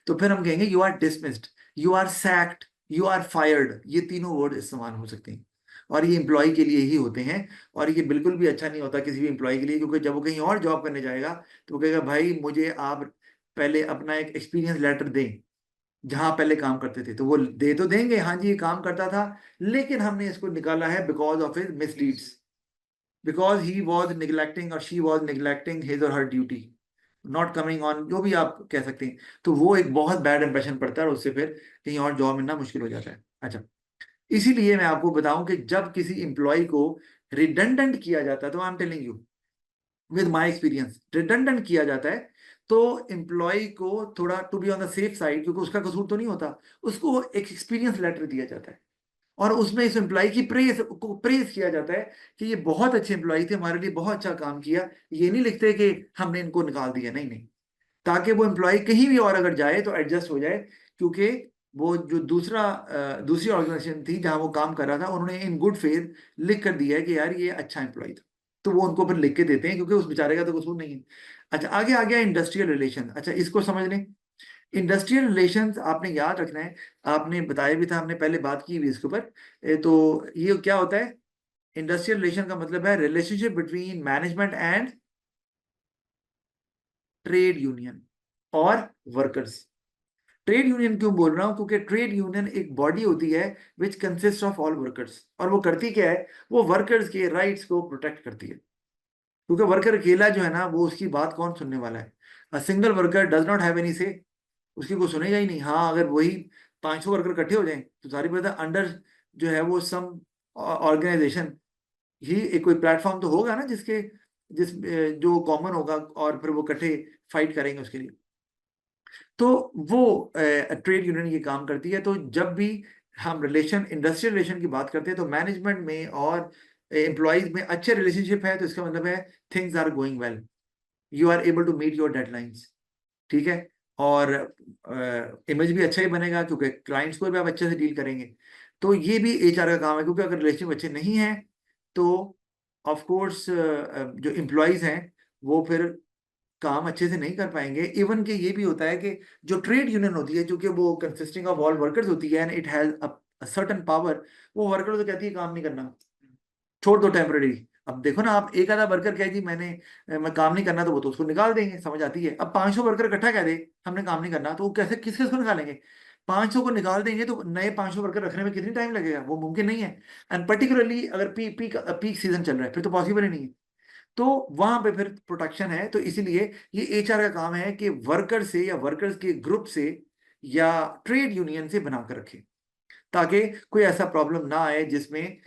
तो फिर हम कहेंगे you are dismissed, you are sacked, you are fired. ये तीनों वर्ड इस्तेमाल हो सकते हैं, और ये एम्प्लॉय के लिए ही होते हैं। और ये बिल्कुल भी अच्छा नहीं होता किसी भी एम्प्लॉय के लिए, क्योंकि जब वो कहीं और जॉब करने जाएगा तो वो कहेगा भाई मुझे आप पहले अपना एक एक्सपीरियंस लेटर दें जहां पहले काम करते थे, तो वो दे तो देंगे हाँ जी ये काम करता था, लेकिन हमने इसको निकाला है because of his misleads, because he was neglecting और शी वॉज निगलेक्टिंग हिज और her duty, not coming on, जो भी आप कह सकते हैं। तो वो एक बहुत बैड इंप्रेशन पड़ता है और उससे फिर कहीं और जॉब मिलना मुश्किल हो जाता है। अच्छा, इसीलिए मैं आपको बताऊं कि जब किसी एम्प्लॉय को रिडंडेंट किया जाता है, तो I am telling you with my experience, redundant किया जाता है तो एम्प्लॉय को थोड़ा to be on the safe side, क्योंकि उसका कसूर तो नहीं होता, उसको एक एक्सपीरियंस लेटर दिया जाता है और उसमें इस एम्प्लॉय की प्रेज किया जाता है कि ये बहुत अच्छे एम्प्लॉय थे, हमारे लिए बहुत अच्छा काम किया। ये नहीं लिखते कि हमने इनको निकाल दिया, नहीं नहीं, ताकि वो एम्प्लॉय कहीं भी और अगर जाए तो एडजस्ट हो जाए, क्योंकि वो जो दूसरी ऑर्गेनाइजेशन थी जहां वो काम कर रहा था, उन्होंने इन गुड फेथ लिख कर दिया है कि यार ये अच्छा एम्प्लॉय था। तो वो उनको फिर लिख के देते हैं, क्योंकि उस बेचारे का तो कसूर नहीं है। अच्छा, आगे आ गया इंडस्ट्रियल रिलेशन। अच्छा, इसको समझ लें। इंडस्ट्रियल रिलेशंस आपने याद रखना है, आपने बताया भी था, हमने पहले बात की हुई इसके ऊपर। तो ये क्या होता है? इंडस्ट्रियल रिलेशन का मतलब है relationship between management and trade union और वर्कर्स। ट्रेड यूनियन क्यों बोल रहा हूं? क्योंकि ट्रेड यूनियन एक बॉडी होती है which consist of all workers, और वो करती क्या है? वो वर्कर्स के राइट्स को प्रोटेक्ट करती है। क्योंकि वर्कर अकेला जो है ना, वो उसकी बात कौन सुनने वाला है? A single worker does not have any से, उसकी कोई सुनेगा ही नहीं। हाँ, अगर वही 500 वर्कर इकट्ठे हो जाएं तो सारी बात अंडर जो है वो सम ऑर्गेनाइजेशन ही एक कोई प्लेटफॉर्म तो होगा ना, जो कॉमन होगा, और फिर वो इकट्ठे फाइट करेंगे उसके लिए। तो वो ट्रेड यूनियन ये काम करती है। तो जब भी हम इंडस्ट्रियल रिलेशन की बात करते हैं, तो मैनेजमेंट में और एम्प्लॉयज में अच्छे रिलेशनशिप है, तो इसका मतलब है things are going well, you are able to meet your deadlines. ठीक है। और इमेज भी अच्छा ही बनेगा, क्योंकि क्लाइंट्स को भी आप अच्छे से डील करेंगे। तो ये भी एचआर का काम है, क्योंकि अगर रिलेशनशिप अच्छे नहीं है तो ऑफ कोर्स जो एम्प्लॉयज हैं वो फिर काम अच्छे से नहीं कर पाएंगे। इवन के ये भी होता है कि जो ट्रेड यूनियन होती है, क्योंकि वो कंसिस्टिंग ऑफ ऑल वर्कर्स होती है and it has a certain power, वो वर्कर तो कहती है काम नहीं करना, छोड़ दो टेम्पररी। अब देखो ना, आप एक आधा वर्कर कहे जी मैं काम नहीं करना, तो वो तो उसको निकाल देंगे, समझ आती है। अब 500 वर्कर इकट्ठा कह दे हमने काम नहीं करना, तो वो कैसे किसके उसको निकालेंगे? 500 को निकाल देंगे तो नए 500 वर्कर रखने में कितनी टाइम लगेगा? वो मुमकिन नहीं है। एंड पर्टिकुलरली अगर पीक सीजन चल रहा है, फिर तो पॉसिबल ही नहीं है। तो वहां पे फिर प्रोटेक्शन है। तो इसीलिए ये एचआर का काम है कि वर्कर से या वर्कर्स के ग्रुप से या ट्रेड यूनियन से बनाकर रखे, ताकि कोई ऐसा प्रॉब्लम ना आए जिसमें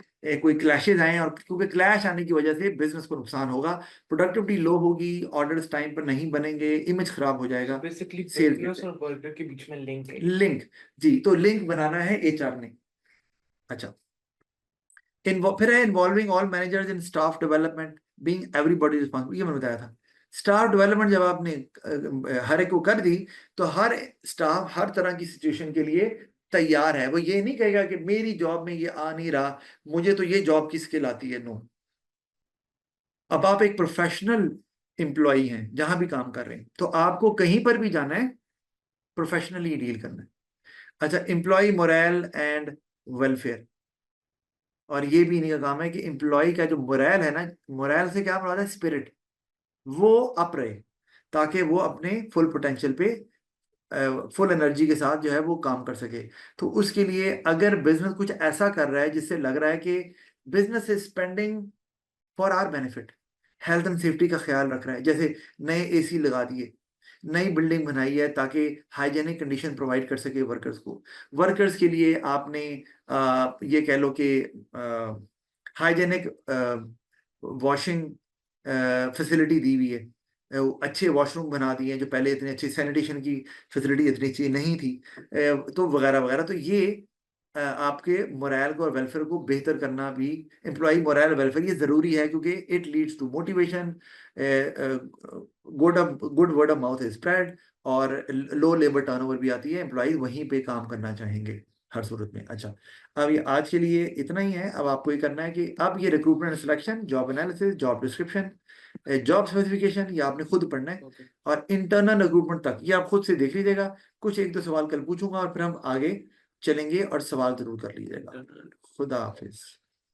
कोई क्लैशेज आए, और क्योंकि क्लैश आने की वजह से बिजनेस को नुकसान होगा, प्रोडक्टिविटी लो होगी, ऑर्डर्स टाइम पर नहीं बनेंगे, इमेज खराब हो जाएगा। बेसिकली सेल बिजनेस और वर्कर के बीच में लिंक है। लिंक, जी, तो लिंक बनाना है एचआर ने। अच्छा, फिर है इन्वॉल्विंग ऑल मैनेजर्स इन staff development, being everybody responsible, ये मैंने बताया था। स्टाफ डेवलपमेंट जब आपने हर एक को कर दी, तो हर स्टाफ हर तरह की सिचुएशन के लिए तैयार है। वो ये नहीं कहेगा कि मेरी जॉब में ये आ नहीं रहा, मुझे तो ये जॉब की स्किल आती है। नो, अब आप एक प्रोफेशनल एम्प्लॉई हैं, जहां भी काम कर रहे हैं, तो आपको कहीं पर भी जाना है, प्रोफेशनली डील करना है। अच्छा, एम्प्लॉय मोरल एंड वेलफेयर, और ये भी इन्हीं का काम है कि एम्प्लॉय का जो मोरल है ना, मोरल से क्या मुराद है? स्पिरिट, वो अप रहे, ताकि वो अपने फुल पोटेंशियल पे फुल एनर्जी के साथ जो है वो काम कर सके। तो उसके लिए अगर बिजनेस कुछ ऐसा कर रहा है जिससे लग रहा है कि business is spending for our benefit, health and safety का ख्याल रख रहा है, जैसे नए एसी लगा दिए, नई बिल्डिंग बनाई है ताकि हाइजेनिक कंडीशन प्रोवाइड कर सके वर्कर्स को, वर्कर्स के लिए आपने ये कह लो कि हाइजेनिक वॉशिंग फैसिलिटी दी हुई है, अच्छे वॉशरूम बना दिए हैं, जो पहले इतनी अच्छी सैनिटेशन की फैसिलिटी इतनी अच्छी नहीं थी, तो वगैरह वगैरह। तो ये आपके मोरल को और वेलफेयर को बेहतर करना भी, एम्प्लॉय मोरल वेलफेयर ये जरूरी है, क्योंकि it leads to motivation, good word of mouth is spread, और लो लेबर टर्नओवर भी आती है, एम्प्लॉय वहीं पे काम करना चाहेंगे हर सूरत में। अच्छा, अब ये आज के लिए इतना ही है। अब आपको ये करना है कि अब ये recruitment and selection, job analysis, job description, job specification, ये आपने खुद पढ़ना है, Okay. और इंटरनल रिक्रूटमेंट तक ये आप खुद से देख लीजिएगा। कुछ एक दो सवाल कल पूछूंगा, और फिर हम आगे चलेंगे, और सवाल जरूर कर लीजिएगा। खुदा हाफिज।